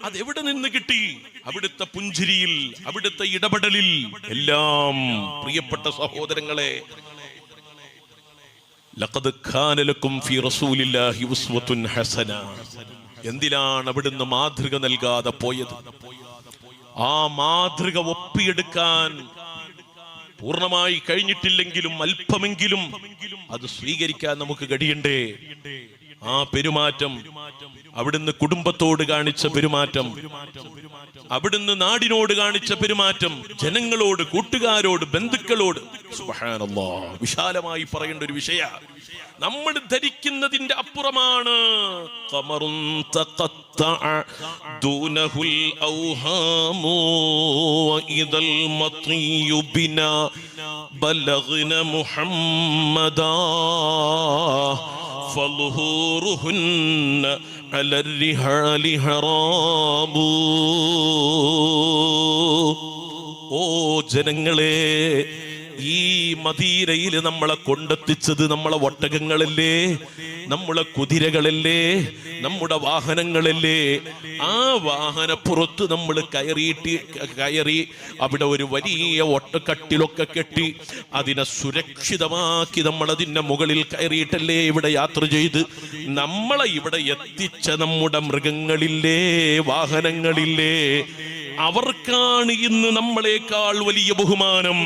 അതെവിടെ നിന്ന് കിട്ടി? അവിടുത്തെ പുഞ്ചിരിയിൽ, അവിടുത്തെ ഇടപെടലിൽ എല്ലാം. പ്രിയപ്പെട്ട സഹോദരങ്ങളെ, ലഖദ് കാന ലക്കും ഫീ റസൂലില്ലാഹി ഉസ്വത്തുൻ ഹസന. എന്തിനാണ് അവിടുന്ന് മാതൃക നൽകാതെ പോയത്? ആ മാതൃക ഒപ്പിയെടുക്കാൻ പൂർണ്ണമായി കഴിഞ്ഞിട്ടില്ലെങ്കിലും അല്പമെങ്കിലും അത് സ്വീകരിക്കാൻ നമുക്ക് കഴിയണ്ടേ? ആ പെരുമാറ്റം, അവിടുന്ന് കുടുംബത്തോട് കാണിച്ച പെരുമാറ്റം, അവിടുന്ന് നാടിനോട് കാണിച്ച പെരുമാറ്റം, ജനങ്ങളോട്, കൂട്ടുകാരോട്, ബന്ധുക്കളോട്. സുബ്ഹാനല്ലാഹ്. വിശാലമായി പറയേണ്ട ഒരു വിഷയ. നമ്മൾ ധരിക്കുന്നതിന്റെ അപ്പുറമാണ്. ഖമറുൻ തഖത്തഅ ദൂനഹുൽ ഔഹാമു വഇദൽ മത്യു ബിനാ ബലഗ്ന മുഹമ്മദാ ഫളുഹൂറുഹുന്ന അലർ റിഹാലി ഹറാബു. ഓ ജനങ്ങളെ, ഈ മദീനയിൽ നമ്മളെ കൊണ്ടെത്തിച്ചത് നമ്മളെ ഒട്ടകങ്ങളല്ലേ, നമ്മളെ കുതിരകളല്ലേ, നമ്മുടെ വാഹനങ്ങളല്ലേ? ആ വാഹനപ്പുറത്ത് നമ്മൾ കയറി അവിടെ ഒരു വലിയ ഒട്ടക്കട്ടിലൊക്കെ കെട്ടി അതിനെ സുരക്ഷിതമാക്കി നമ്മൾ അതിന്റെ മുകളിൽ കയറിയിട്ടല്ലേ ഇവിടെ യാത്ര ചെയ്ത് നമ്മളെ ഇവിടെ എത്തിച്ച നമ്മുടെ മൃഗങ്ങളില്ലേ, വാഹനങ്ങളില്ലേ? അവർക്കാണ് ഇന്ന് നമ്മളെക്കാൾ വലിയ ബഹുമാനം.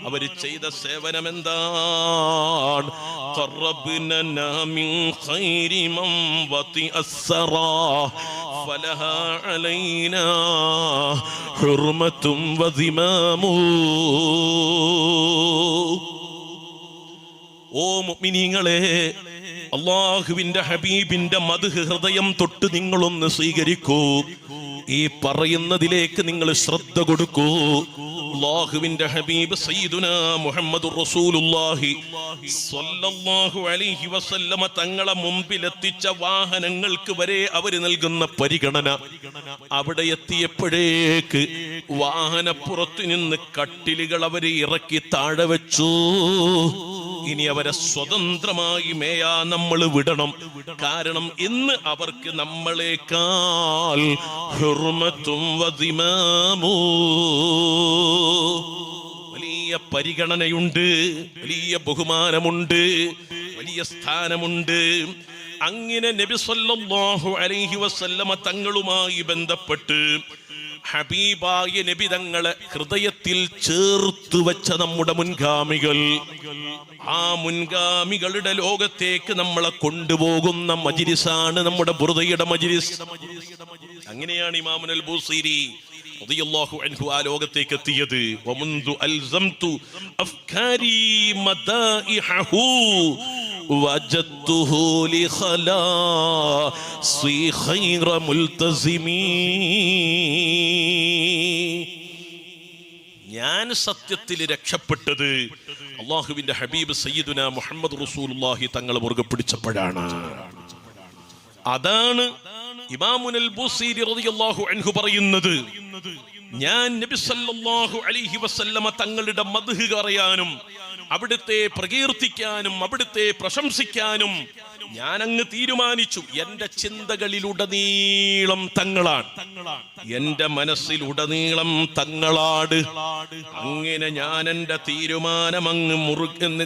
അവർ ചെയ്ത സേവനം എന്താണ്? ഖറബ്നാ മിൻ ഖൈരി മൻ വതി അസ്സറാ ഫലഹാ അലൈനാ ഹുർമത്തും വസിമാമു. ഓ മുഅ്മിനീങ്ങളെ, അല്ലാഹുവിന്റെ ഹബീബിന്റെ മദ്ഹ് ഹൃദയം തൊട്ട് നിങ്ങളൊന്ന് സ്വീകരിക്കൂ. ഈ പറയുന്നതിലേക്ക് നിങ്ങൾ ശ്രദ്ധ കൊടുക്കൂ. അല്ലാഹുവിന്റെ ഹബീബ് സയ്യിദുനാ മുഹമ്മദുർ റസൂലുള്ളാഹി സ്വല്ലല്ലാഹു അലൈഹി വസല്ലമ തങ്ങളെ മുമ്പിലെത്തിച്ച വാഹനങ്ങൾക്ക് വരെ അവർ നൽകുന്ന പരിഗണന. അവിടെ എത്തിയപ്പോഴേക്ക് വാഹനപ്പുറത്തു നിന്ന് കട്ടിലുകൾ അവരെ ഇറക്കി താഴെ വെച്ചു. ഇനി അവരെ സ്വതന്ത്രമായി മേയാ നമ്മൾ വിടണം. കാരണം ഇന്ന് അവർക്ക് നമ്മളെക്കാൾ ഹുർമത്തും വസിമാമു, വലിയ പരിഗണനയുണ്ട്, വലിയ ബഹുമാനമുണ്ട്, വലിയ സ്ഥാനമുണ്ട്. അങ്ങനെ നബി സല്ലല്ലാഹു അലൈഹി വസല്ലമ തങ്ങളുമായി ബന്ധപ്പെട്ട് ഹബീബായ നബി തങ്ങളെ ഹൃദയത്തിൽ ചേർത്ത് വെച്ച നമ്മുടെ മുൻഗാമികൾ ആ മുൻഗാമികളുടെ ലോകത്തേക്ക് നമ്മളെ കൊണ്ടുപോകുന്ന മജ്‌ലിസാണ് നമ്മുടെ ബുർദയുടെ മജ്‌ലിസ്. അങ്ങനെയാണ് ഇമാമുൽ ബൂസീരി റളിയല്ലാഹു അൻഹു ആ ലോകത്തേക്ക് എത്തിയത്. വമുൻദു അൽസംതു അഫ്കാരി മദാഇഹു വജദ്തുഹു ലിഖലാസി ഖൈറ മുൽതസിമി. ഞാൻ സത്യത്തിൽ രക്ഷപ്പെട്ടത് അള്ളാഹുവിന്റെ ഹബീബ് സയ്യിദുന മുഹമ്മദ് റസൂലുള്ളാഹി തങ്ങളെ മുറുകെ പിടിച്ചപ്പോഴാണ്. അതാണ് ഇമാമുൽ ബൂസീരി റളിയല്ലാഹു അൻഹു പറയുന്നത്. ഞാൻ നബി സല്ലല്ലാഹു അലൈഹി വസല്ലമ തങ്ങളുടെ മദ്ഹ് പറയാനും അവിടുത്തെ പ്രകീർത്തിക്കാനും അവിടുത്തെ പ്രശംസിക്കാനും ഞാൻ അങ്ങ് തീരുമാനിച്ചു. എന്റെ ചിന്തകളിലുടനീളം തങ്ങളാണ്, എന്റെ മനസ്സിലുടനീളം തങ്ങളാട്. അങ്ങനെ ഞാൻ എന്റെ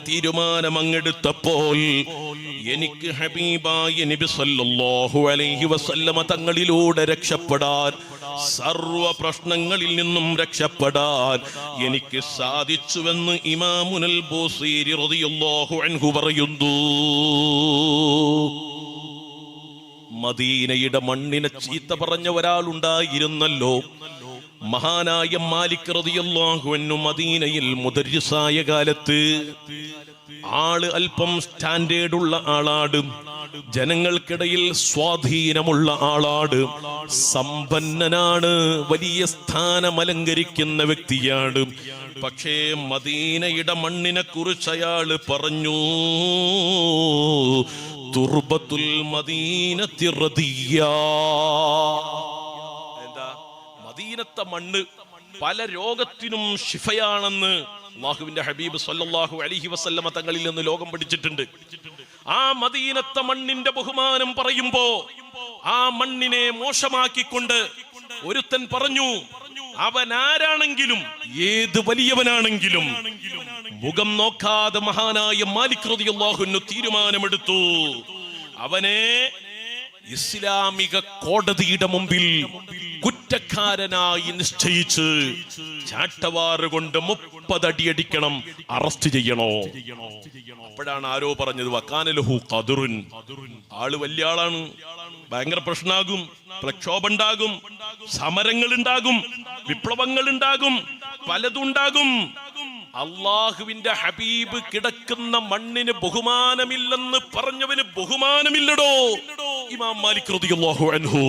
തീരുമാനമങ്ങെടുത്തപ്പോൾ എനിക്ക് ഹബീബായ നബി സല്ലല്ലാഹു അലൈഹി വസല്ലമ തങ്ങളിലൂടെ രക്ഷപ്പെടാൻ, സർവ പ്രശ്നങ്ങളിൽ നിന്നും രക്ഷപ്പെടാൻ എനിക്ക് സാധിച്ചുവെന്ന് ഇമാമുൽ ബൂസീരി റളിയല്ലാഹു അൻഹു പറയുന്നു. മദീനയുടെ മണ്ണിനെ ചീത്ത പറഞ്ഞ ഒരാളുണ്ടായിരുന്നല്ലോ, മഹാനായ മാലിക് റളിയല്ലാഹു അൻഹു. മദീനയിൽ മുദർരിസായ കാലത്ത് ആള് അല്പം സ്റ്റാൻഡേർഡ് ഉള്ള ആളാണ്, ജനങ്ങൾക്കിടയിൽ സ്വാധീനമുള്ള ആളാണ്, സമ്പന്നനാണ്, വലിയ സ്ഥാനം അലങ്കരിക്കുന്ന വ്യക്തിയാണ്. പക്ഷേ മദീനയുടെ മണ്ണിനെ കുറിച്ച് അയാള് പറഞ്ഞു, തുർബത്തുൽ മദീനത്തി റദിയ. എന്താ? മദീനത്തെ മണ്ണ് പല രോഗത്തിനും ശിഫയാണെന്ന് അല്ലാഹുവിന്റെ ഹബീബ് സല്ലല്ലാഹു അലൈഹി വസല്ലമ തങ്ങളിൽ നിന്ന് ലോകം പഠിച്ചിട്ടുണ്ട്. ആ മദീനത്തെ മണ്ണിന്റെ ബഹുമാനം പറയുമ്പോ ആ മണ്ണിനെ മോശമാക്കിക്കൊണ്ട് ഒരുത്തൻ പറഞ്ഞു, അവൻ ആരാണെങ്കിലും ഏത് വലിയവനാണെങ്കിലും മുഖം നോക്കാതെ മഹാനായ മാലിക് റളിയല്ലാഹു അൻഹു തീരുമാനമെടുത്തു, അവനെ ഇസ്ലാമിക കോടതിയുടെ മുമ്പിൽ കുറ്റക്കാരനായി നിശ്ചയിച്ച് ചാട്ടവാറ് കൊണ്ട് 30 അടിയടിക്കണം, അറസ്റ്റ് ചെയ്യണോ. അപ്പോഴാണ് ആരോ പറഞ്ഞത്, വകാനലഹു ഖദറുൻ, ആള് വലിയ ആളാണ്, ഭയങ്കര പ്രശ്നമാകും, പ്രക്ഷോഭം ഉണ്ടാകും, സമരങ്ങൾ ഉണ്ടാകും, വിപ്ലവങ്ങൾ ഉണ്ടാകും, പലതുണ്ടാകും. അള്ളാഹുവിന്റെ ഹബീബ് കിടക്കുന്ന മണ്ണിന് ബഹുമാനമില്ലെന്ന് പറഞ്ഞവന് ബഹുമാനമില്ലടോ. ഇമാം മാലിക് റളിയല്ലാഹു അൻഹു,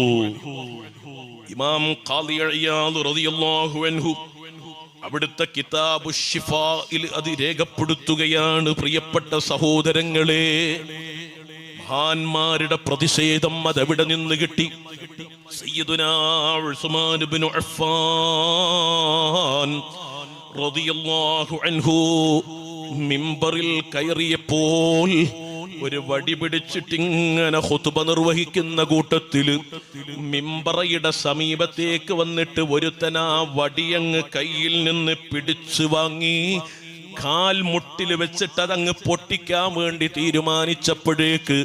ഇമാം ഖാദി ഇയാദ് റളിയല്ലാഹു അൻഹു അവിടുത്തെ കിതാബു ശിഫായിൽ അത് രേഖപ്പെടുത്തുകയാണ്. പ്രിയപ്പെട്ട സഹോദരങ്ങളെ, മഹാന്മാരുടെ പ്രതിഷേധം അതെവിടെ നിന്ന് കിട്ടി? സയ്യിദുനാ ഉസ്മാൻ ഇബ്നു അഫ്ഫാൻ റളിയല്ലാഹു അൻഹു മിമ്പറിൽ കയറിയപ്പോൾ ഒരു വടി പിടിച്ചിട്ടിങ്ങനെ ഖുതുബ നിർവഹിക്കുന്ന കൂട്ടത്തില് മിമ്പറയുടെ സമീപത്തേക്ക് വന്നിട്ട് ഒരുത്തൻ ആ വടിയങ്ങ് കയ്യിൽ നിന്ന് പിടിച്ചു വാങ്ങി കാൽ മുട്ടിൽ വെച്ചിട്ട് അതങ്ങ് പൊട്ടിക്കാൻ വേണ്ടി തീരുമാനിച്ചപ്പോഴേക്ക്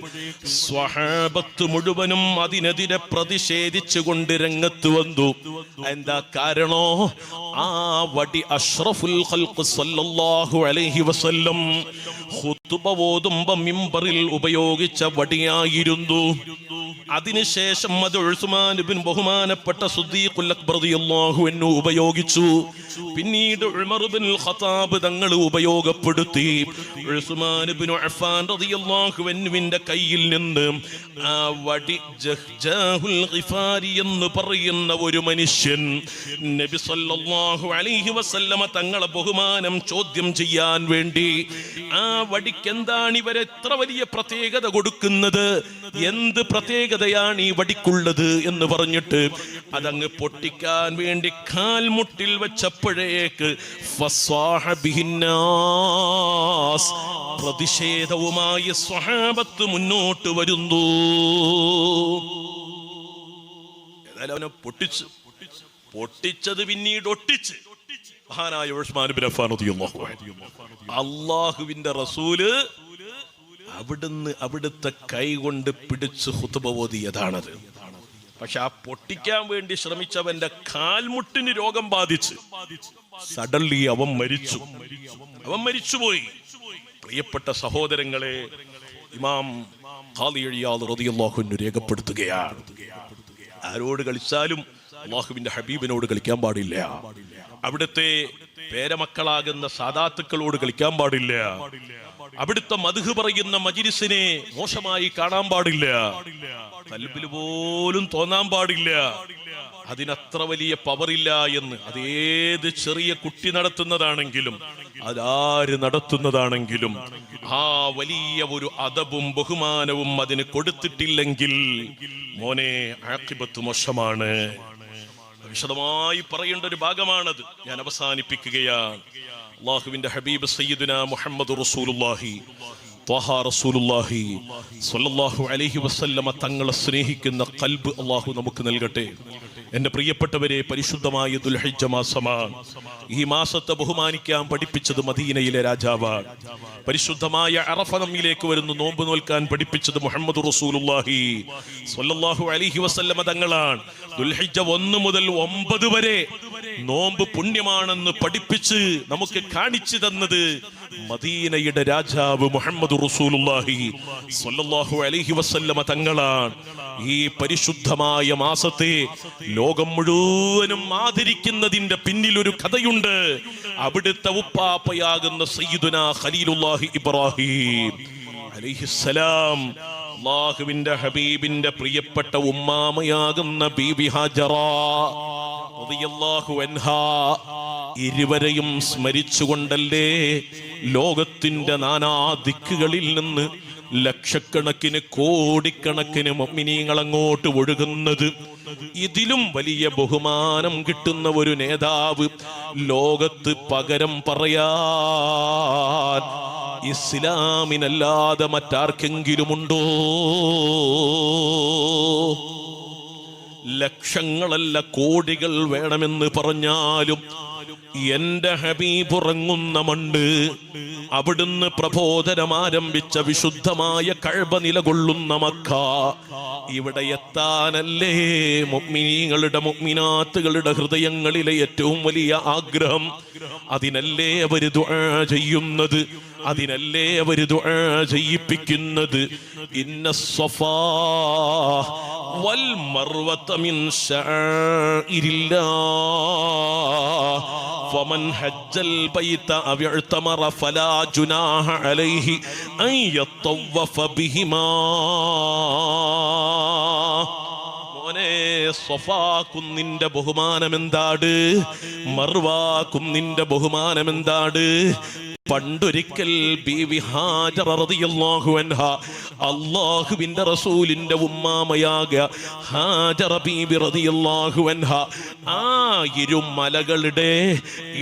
സ്വഹാബത്ത് മുഴുവനും അതിനെതിരെ പ്രതിഷേധിച്ചുകൊണ്ട് രംഗത്ത് വന്നു. എന്താ കാരണോ? ആ വടി അഷ്റഫുൽ ഖൽഖ് സല്ലല്ലാഹു അലൈഹി വസല്ലം ഖുതുബ ഓതുമ്പോൾ മിമ്പറിൽ ഉപയോഗിച്ച വടിയായിരുന്നു. അതിനുശേഷം അത് ഉസ്മാൻ ഇബ്നു ബഹുമാനപ്പെട്ട സിദ്ദീഖുൽ അക്ബർ റളിയല്ലാഹു അൻഹു ഉപയോഗിച്ചു. പിന്നീട് ഉമർ ഇബ്നുൽ ഖത്താബ് തങ്ങൾ ഉപയോഗപ്പെടുത്തി. ഉസ്മാൻ ഇബ്നു അഫ്ഫാൻ റളിയല്ലാഹു അൻഹുവിന്റെ കയ്യിൽ നിന്ന് ആ വടി ജഹ്ജാഹുൽ ഗിഫാരി എന്ന് പറയുന്ന ഒരു മനുഷ്യൻ നബി സല്ലല്ലാഹു അലൈഹി വസല്ലമ തങ്ങളെ ബഹുമാനം ചോദ്യം ചെയ്യാൻ വേണ്ടി ആ വടിക്ക് എന്താണ് ഇവരെ എത്ര വലിയ പ്രത്യേകത കൊടുക്കുന്നത്, എന്ത് പ്രത്യേകതയാണ് ഈ വടിക്കുള്ളത് എന്ന് പറഞ്ഞിട്ട് അതങ്ങ് പൊട്ടിക്കാൻ വേണ്ടി കാൽമുട്ടിൽ വെച്ചപ്പോഴേക്ക് ഫസ്വാഹ ബിഹിന്നാസ്, പ്രതിഷേധവുമായി സ്വഹാബത്ത് മുന്നോട്ട് വരുന്നു. ഏതായാലും അവനെ പൊട്ടിച്ചത് പിന്നീട് ഒട്ടിച്ച് മഹാനായ ഉസ്മാൻ ഇബ്നു അഫ്ഫാൻ റളിയല്ലാഹു അൻഹു. അല്ലാഹുവിന്റെ റസൂല് അവിടുത്തെ കൈ കൊണ്ട് പിടിച്ച് ഖുതുബ ഓതിയതാണത്. പക്ഷെ ആ പൊട്ടിക്കാൻ വേണ്ടി ശ്രമിച്ചവന്റെ കാൽമുട്ടിന് രോഗം ബാധിച്ച് സഡൻലി അവൻ മരിച്ചുപോയി. പ്രിയപ്പെട്ട സഹോദരങ്ങളെ, ഇമാം ഖാദി ഇയാദ് റളിയല്ലാഹു അൻഹു രേഖപ്പെടുത്തുകയാണ്, ആരോട് കളിച്ചാലും അല്ലാഹുവിന്റെ ഹബീബിനോട് കളിക്കാൻ പാടില്ല. അവിടുത്തെ പേരമക്കളാകുന്ന സാദാത്തുക്കളോട് കളിക്കാൻ പാടില്ല. അവിടുത്തെ മദ്ഹ് പറയുന്ന മജ്‌ലിസിനെ മോശമായി കാണാൻ പാടില്ല. ഖൽബിൽ പോലും തോന്നാൻ പാടില്ല. അതിനത്ര വലിയ പവറില്ല എന്ന്. അതേത് ചെറിയ കുട്ടി നടത്തുന്നതാണെങ്കിലും അതാര് നടത്തുന്നതാണെങ്കിലും ആ വലിയ ഒരു അദബും ബഹുമാനവും അതിന് കൊടുത്തിട്ടില്ലെങ്കിൽ മോനെ ആഖിബത്ത് മോശമാണ്. വിശദമായി പറയേണ്ട ഒരു ഭാഗമാണത്. ഞാൻ അവസാനിപ്പിക്കുകയാണ്. അല്ലാഹുവിന്റെ ഹബീബ് സയ്യിദുനാ മുഹമ്മദ് റസൂലുള്ളാഹി ത്വഹ റസൂലുള്ളാഹി സ്വല്ലല്ലാഹു അലൈഹി വസല്ലമ തങ്ങളെ സ്നേഹിക്കുന്ന ഖൽബ് അല്ലാഹു നമുക്ക് നൽകട്ടെ. എന്റെ പ്രിയപ്പെട്ടവരെ, പരിശുദ്ധമായ ദുൽഹിജ്ജ മാസമാണ്. ഈ മാസത്തെ ബഹുമാനിക്കാൻ പഠിപ്പിച്ചത് മദീനയിലെ രാജാവാണ്. പരിശുദ്ധമായ അറഫ നമ്മിലേക്ക് വരുന്നു നോമ്പ് നോൽക്കാൻ പഠിപ്പിച്ചത് മുഹമ്മദ് റസൂലുള്ളാഹി സ്വല്ലല്ലാഹു അലൈഹി വസല്ലമ തങ്ങളാണ്. ദുൽഹിജ്ജ 1 മുതൽ 9 വരെ നോമ്പ് പുണ്യമാണെന്ന് പഠിപ്പിച്ച് നമുക്ക് കാണിച്ചു തന്നത് മദീനയുടെ രാജാവ് മുഹമ്മദ് റസൂലുള്ളാഹി സ്വല്ലല്ലാഹു അലൈഹി വസല്ലമ തങ്ങളാണ്. ഈ പരിശുദ്ധമായ മാസത്തെ ലോകം മുഴുവനും ആദരിക്കുന്നതിന്റെ പിന്നിൽ ഒരു കഥയുണ്ട്. അവിടുത്തെ ഉപ്പാപ്പയാകുന്ന സയ്യിദുനാ ഖലീലുല്ലാഹി ഇബ്രാഹിം അലൈഹിസ്സലാം, അല്ലാഹുവിന്റെ ഹബീബിന്റെ പ്രിയപ്പെട്ട ഉമ്മാമയാകുന്ന ബീബി ഹാജറ റളിയല്ലാഹു അൻഹാ, ഇരുവരെയും സ്മരിച്ചുകൊണ്ടല്ലേ ലോകത്തിന്റെ നാനാ ദിക്കുകളിൽ നിന്ന് ലക്ഷക്കണക്കിന് കോടിക്കണക്കിന് മുഅ്മിനീങ്ങൾ അങ്ങോട്ട് ഒഴുകുന്നത്. ഇതിലും വലിയ ബഹുമാനം കിട്ടുന്ന ഒരു നേതാവ് ലോകത്ത് പകരം പറയാൻ ഇസ്ലാമിനല്ലാതെ മറ്റാർക്കെങ്കിലുമുണ്ടോ? ലക്ഷങ്ങളല്ല കോടികൾ വേണമെന്ന് പറഞ്ഞാലും എന്റെ ഹബീബ് ഉറങ്ങുന്ന മണ്ണ്, അവിടുന്ന് പ്രബോധനം ആരംഭിച്ച വിശുദ്ധമായ കഅബ നിലകൊള്ളുന്ന മക്ക, ഇവിടെ എത്താനല്ലേ മുഅ്മിനീങ്ങളുടെ മുഅ്മിനാത്തുകളുടെ ഹൃദയങ്ങളിലെ ഏറ്റവും വലിയ ആഗ്രഹം. അതിനല്ലേ അവര് ദുആ ചെയ്യുന്നത്, അതിനല്ലേ അവര് ദുആ ചെയ്യിപ്പിക്കുന്നത്. ഇന്നസ്സഫാ വൽ മർവത മിൻ ശആഇരില്ലാഹ് ഫമൻ ഹജ്ജൽ ബൈത അവ ഇഅ്തമറ ഫലാ ജുനാഹ അലൈഹി അൻ യതവഫ ബിഹിമാ. മോനെ, സഫാ കുന്നിന്റെ ബഹുമാനം എന്താണ്? മർവാ കുന്നിന്റെ ബഹുമാനം എന്താണ്? പണ്ടൊരിക്കൽ ബീവി ഹാജറ റളിയല്ലാഹു അൻഹ, അല്ലാഹുവിന്റെ റസൂലിന്റെ ഉമ്മാമയാക ഹാജറ ബീബി റളിയല്ലാഹു അൻഹ, ആ ഇരുമലകളുടെ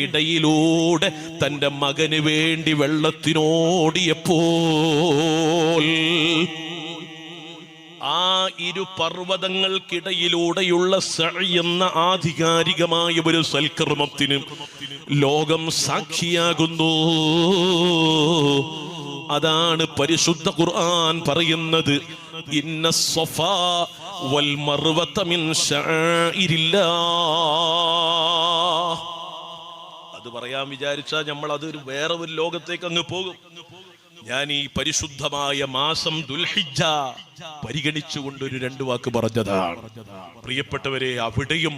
ഇടയിലൂടെ തന്റെ മകന് വേണ്ടി വെള്ളത്തിനോടിയപ്പോൾ ആ ഇരു പർവ്വതങ്ങൾക്കിടയിലൂടെയുള്ള സഅയ് എന്ന ആധികാരികമായ ഒരു സൽക്കർമ്മത്തിന് ലോകം സാക്ഷിയാകുന്നു. അതാണ് പരിശുദ്ധ ഖുർആൻ പറയുന്നത്, ഇന്നസ്സഫാ വൽ മർവത മിൻ ശആഇരില്ലാഹ്. അത് പറയാൻ വിചാരിച്ചാൽ നമ്മൾ അതൊരു വേറെ ഒരു ലോകത്തേക്ക് അങ്ങ് പോകും. ഞാൻ ഈ പരിശുദ്ധമായ മാസം ദുൽഹിജ്ജ പരിഗണിച്ചുകൊണ്ടൊരു 2 വാക്ക് പറഞ്ഞതാണ്. പ്രിയപ്പെട്ടവരെ, അവിടെയും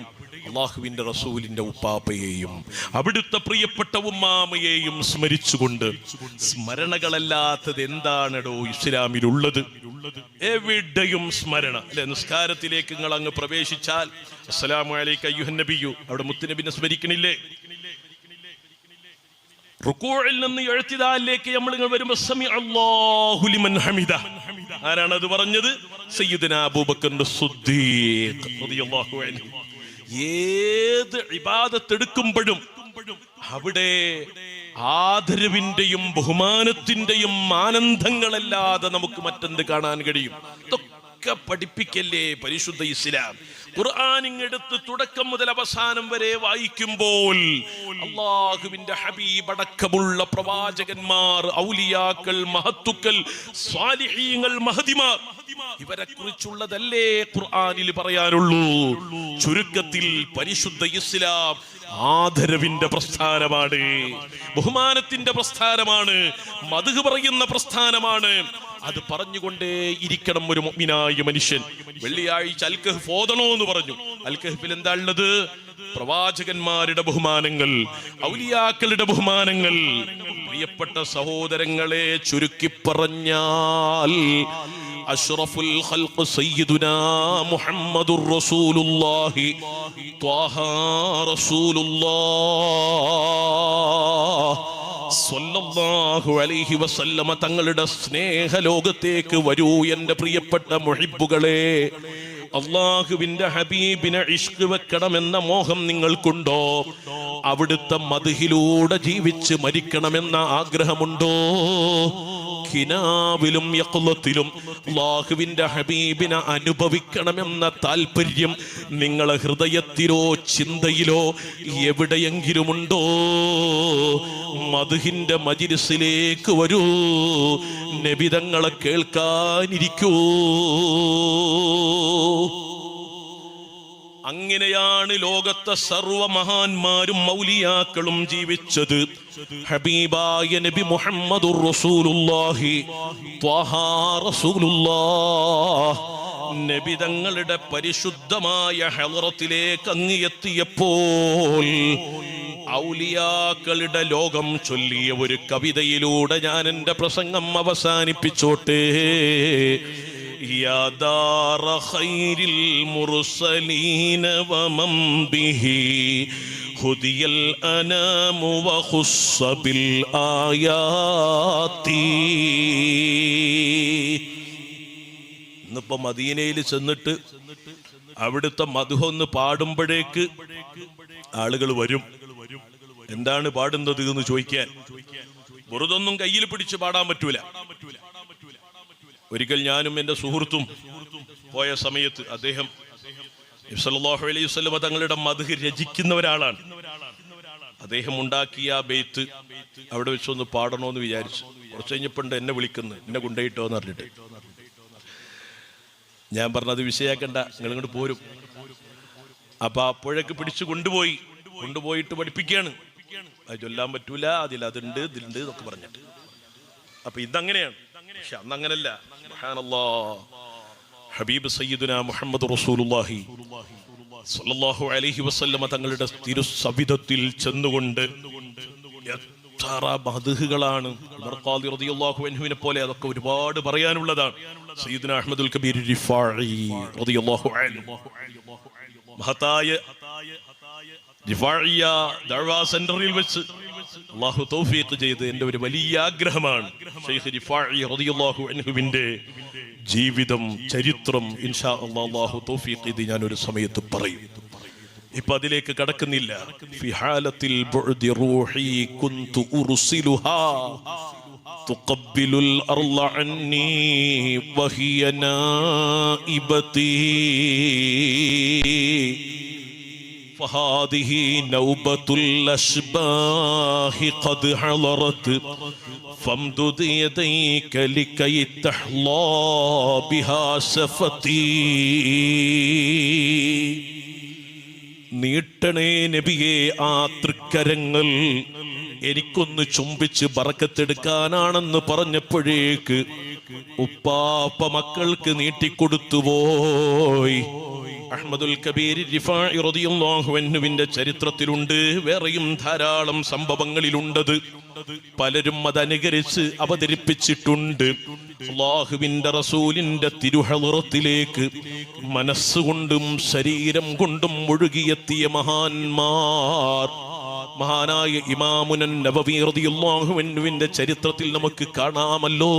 അല്ലാഹുവിന്റെ റസൂലിന്റെ ഉപ്പാപ്പയെയും അവിടുത്തെ പ്രിയപ്പെട്ട ഉമ്മാമയെയും സ്മരിച്ചുകൊണ്ട്, സ്മരണകളല്ലാത്തത് എന്താണെടോ ഇസ്ലാമിലുള്ളത്? എവിടെയും സ്മരണ അല്ലെ? നിസ്കാരത്തിലേക്ക് നിങ്ങൾ അങ്ങ് പ്രവേശിച്ചാൽ അസ്സലാമു അലൈക അയ്യുഹൻ നബിയു, അവിടെ മുത്തുനബിനെ സ്മരിക്കണില്ലേ? റുകൂഇൽ നിന്ന് ഇഅ്തിദാലിലേക്ക് നമ്മൾ വരുമ്പോൾ സമി അല്ലാഹു ലിമൻ ഹമിദ, ആരാണ് അത് പറഞ്ഞത്? സയ്യിദുനാ അബൂബക്കർ സിദ്ദീഖ് റളിയല്ലാഹു അൻഹു. ഏത് ഇബാദത്ത് എടുക്കുമ്പോഴും അവിടെ ആദരവിന്റെയും ബഹുമാനത്തിന്റെയും ആനന്ദങ്ങളല്ലാതെ നമുക്ക് മറ്റെന്ത് കാണാൻ കഴിയും? ഇതൊക്കെ പഠിപ്പിക്കല്ലേ പരിശുദ്ധ ഇസ്ലാം. ഖുർആൻ ഇങ്ങെടുത്ത് തുടക്കം മുതൽ അവസാനം വരെ വായിക്കുമ്പോൾ അല്ലാഹുവിന്റെ ഹബീബ് അടക്കമുള്ള പ്രവാചകന്മാർ, ഔലിയാക്കൾ, മഹത്തുക്കൾ, സ്വാലിഹീങ്ങൾ, മഹദിമാർ ഇവരെ കുറിച്ചുള്ളതല്ലേ ഖുർആനിൽ പറയാനുള്ളൂ. ചുരുക്കത്തിൽ പരിശുദ്ധ ഇസ്ലാം ആദരവിന്റെ പ്രസ്ഥാനമാണ്, ബഹുമാനത്തിന്റെ പ്രസ്ഥാനമാണ്, മദ്ഹ് പറയുന്ന പ്രസ്ഥാനമാണ്. അത് പറഞ്ഞുകൊണ്ടേ ഇരിക്കണം ഒരു മുഅ്മിനായ മനുഷ്യൻ. വെള്ളിയാഴ്ച അൽ കഹ്ഫ് ഓതണോ എന്ന് പറഞ്ഞു. അൽ കഹ്ഫിൽ എന്താ ഉള്ളത്? പ്രവാചകന്മാരുടെ ബഹുമാനങ്ങൾ, ഔലിയാക്കളുടെ ബഹുമാനങ്ങൾ. പ്രിയപ്പെട്ട സഹോദരങ്ങളെ, ചുരുക്കി പറഞ്ഞാൽ അഷ്റഫുൽ ഖൽഖ് സയ്യിദുനാ മുഹമ്മദുർ റസൂലുള്ളാഹി ത്വാഹ റസൂലുള്ളാഹ് സ്വല്ലല്ലാഹു അലൈഹി വസല്ലമ തങ്ങളുടെ സ്നേഹലോകത്തേക്ക് വരൂ എൻ്റെ പ്രിയപ്പെട്ട മുഹിബ്ബുകളെ. അള്ളാഹുവിന്റെ ഹബീബിനെ ഇഷ്ക് വെക്കണമെന്ന മോഹം നിങ്ങൾക്കുണ്ടോ? അവിടുത്തെ മദ്ഹിലൂടെ ജീവിച്ച് മരിക്കണമെന്ന ആഗ്രഹമുണ്ടോ? ഖിനാവിലും യഖ്ലത്തിലും അല്ലാഹുവിന്റെ ഹബീബിനെ അനുഭവിക്കണമെന്ന താല്പര്യം നിങ്ങളെ ഹൃദയത്തിലോ ചിന്തയിലോ എവിടെയെങ്കിലുമുണ്ടോ? മദ്ഹിന്റെ മജ്‌ലിസിലേക്ക് വരൂ, നബി തങ്ങളെ കേൾക്കാനിരിക്കൂ. അങ്ങനെയാണ് ലോകത്തെ സർവ്വ മഹാന്മാരും മൗലിയാക്കളും ജീവിച്ചത്. ഹബീബായ നബി മുഹമ്മദുർ റസൂലുള്ളാഹി ത്വാഹ റസൂലുള്ളാഹ് നബി തങ്ങളുടെ പരിശുദ്ധമായ ഹളറത്തിലേക്ക് അങ്ങെത്തിയപ്പോൾ ഔലിയാക്കളുടെ ലോകം ചൊല്ലിയ ഒരു കവിതയിലൂടെ ഞാൻ എൻ്റെ പ്രസംഗം അവസാനിപ്പിച്ചോട്ടെ. യാ ദാറ ഖൈരിൽ മുർസലീന വമൻ ബിഹി ഹുദിയൽ അനാമു വഖുസ്സ ബിൽ ആയാതി. ഇന്നിപ്പോ മദീനയിൽ ചെന്നിട്ട് അവിടുത്തെ മദ്ഹൊന്ന് പാടുമ്പോഴേക്ക് ആളുകൾ വരും. എന്താണ് പാടുന്നത് എന്ന് ചോദിക്കാൻ. വെറുതൊന്നും കയ്യിൽ പിടിച്ച് പാടാൻ പറ്റൂല. ഒരിക്കൽ ഞാനും എൻ്റെ സുഹൃത്തും പോയ സമയത്ത് അദ്ദേഹം സല്ലല്ലാഹു അലൈഹി വസല്ലം തങ്ങളുടെ മദ്ഹ് രചിക്കുന്ന ഒരാളാണ്. അദ്ദേഹം ഉണ്ടാക്കിയ ആ ബെയ്ത്ത് അവിടെ വെച്ചൊന്ന് പാടണോന്ന് വിചാരിച്ചു. കുറച്ച് കഴിഞ്ഞപ്പോണ്ട് എന്നെ വിളിക്കുന്നു, എന്നെ കൊണ്ടുപോയിട്ടോ എന്ന് പറഞ്ഞിട്ട്. ഞാൻ പറഞ്ഞത് വിഷയാക്കണ്ട, നിങ്ങൾ ഇങ്ങോട്ട് പോരും. അപ്പൊ അപ്പോഴേക്ക് പിടിച്ചു കൊണ്ടുപോയിട്ട് പഠിപ്പിക്കുകയാണ്. അത് ചൊല്ലാൻ പറ്റൂല, അതിലുണ്ട് ഇതിലുണ്ട് എന്നൊക്കെ പറഞ്ഞിട്ട്. അപ്പൊ ഇതങ്ങനെയാണ്. പക്ഷെ അന്നങ്ങനല്ല. സുബ്ഹാനല്ലാഹ്, ഹബീബ് സയ്യിദുനാ മുഹമ്മദ് റസൂലുള്ളാഹി സ്വല്ലല്ലാഹു അലൈഹി വസല്ലമ തങ്ങളുടെ തിരുസവിധത്തിൽ ചെന്നുകൊണ്ട് എത്ര മദ്ഹുകളാണ്. ഉമർ ഖാദി റളിയല്ലാഹു അൻഹുവിനെ പോലെ അതൊക്കെ ഒരുപാട് പറയാനുള്ളതാണ്. സയ്യിദുനാ അഹ്മദുൽ കബീർ റിഫാഇ റളിയല്ലാഹു അൻഹു മഹത്തായ റിഫാഇയ ദഅവ സെന്ററിൽ വെച്ച് അല്ലാഹു തൗഫീഖ് ചെയ്ത് എൻ്റെ ഒരു വലിയ ആഗ്രഹമാണ് ശൈഖ് റിഫാഇ റളിയല്ലാഹു അൻഹുവിന്റെ ജീവിതം, ചരിത്രം ഇൻഷാ അല്ലാഹു തൗഫീഖ് ചെയ്ത് ഞാൻ ഒരു സമയത്ത് പറയും. ഇപ്പൊ അതിലേക്ക് കടക്കുന്നില്ല. ഫിഹാലത്തിൽ ബുഅദി റൂഹി കുന്തു ഉർസിലുഹാ തുഖബ്ബിലുൽ അർള അന്നി വഹിയ നാഇബതി فهذه نوبة الأشباح قد حضرت فامدد يديك لكي تحظى بها شفتي. നീട്ടണേ നബിയെ ആ തൃക്കരങ്ങൾ, എനിക്കൊന്ന് ചുംബിച്ച് ബറക്കത്തെടുക്കാനാണെന്ന് പറഞ്ഞപ്പോഴേക്ക് ഉപ്പാപ്പ മക്കൾക്ക് നീട്ടിക്കൊടുത്തുപോയി. അഹ്മദുൽ കബീർ റിഫാഇ റളിയല്ലാഹു അൻഹുവിന്റെ ചരിത്രത്തിലുണ്ട്, വേറെയും ധാരാളം സംഭവങ്ങളിലുണ്ടത്. പലരും അതനുകരിച്ച് അവതരിപ്പിച്ചിട്ടുണ്ട്. അല്ലാഹുവിന്റെ റസൂലിന്റെ തിരുഹളറത്തിലേക്ക് മനസ്സുകൊണ്ടും ശരീരം കൊണ്ടും ഒഴുകിയെത്തിയ മഹാന്മാർ. മഹാനായ ഇമാമുൻ നബവി റളിയല്ലാഹു അൻഹുവിന്റെ ചരിത്രത്തിൽ നമുക്ക് കാണാമല്ലോ.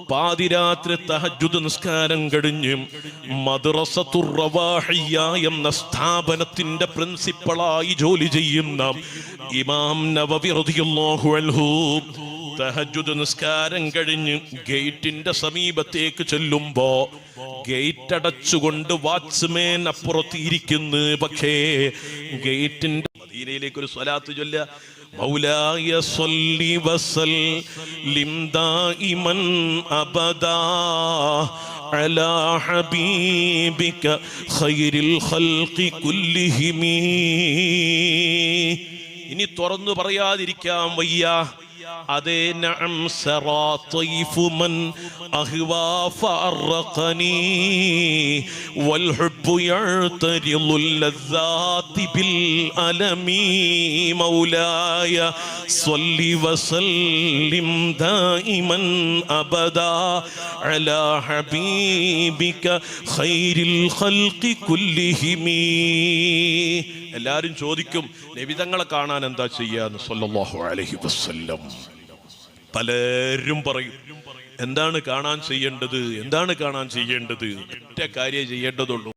പാതിരാത്രി തഹജ്ജുദ് നിസ്കാരം കഴിഞ്ഞ് മദ്റസത്തുർ റവാഹിയ എന്ന സ്ഥാപനത്തിന്റെ പ്രിൻസിപ്പളായി ജോലി ചെയ്യുന്ന ഇമാം നബവി റളിയല്ലാഹു അൻഹു തഹജ്ജുദ് നിസ്കാരം കഴിഞ്ഞ് ഗേറ്റിന്റെ സമീപത്തേക്ക് ചെല്ലുമ്പോ ഗേറ്റ് അടച്ചുകൊണ്ട് വാച്ച്മാൻ അപ്പുറത്ത് ഇരിക്കുന്നു. പക്ഷേ ഗേറ്റിന്റെ മദീനയിലേക്ക് ഒരു സ്വലാത്ത് ചൊല്ല. മൗലായ സ്വല്ലി വസല്ലിം ദായിമൻ അബദാ അലാ ഹബീബിക ഖൈരിൽ ഖൽഖി കുല്ലിഹിമീ. ഇനി തുറന്നു പറയാതിരിക്കാൻ വയ്യ. അതേ നഅം സറാ തൈഫു മൻ അഹ്വാ ഫഅറഖനി വൽ ഹുബ്ബു യഅ്തരിളുൽ ലദ്ദാതി ബിൽ അലമി മൗലായ സ്വല്ലി വസല്ലിം ദായിമൻ അബദാ അലാ ഹബീബിക ഖൈരിൽ ഖൽഖി കുല്ലിഹിമീ. എല്ലാവരും ചോദിക്കും നബി തങ്ങളെ കാണാൻ എന്താ ചെയ്യാന്ന് സല്ലല്ലാഹു അലൈഹി വസല്ലം. പലരും പറയും എന്താണ് കാണാൻ ചെയ്യേണ്ടത്, എന്താണ് കാണാൻ ചെയ്യേണ്ടത്? ഒറ്റ കാര്യം ചെയ്യേണ്ടതുള്ളൂ.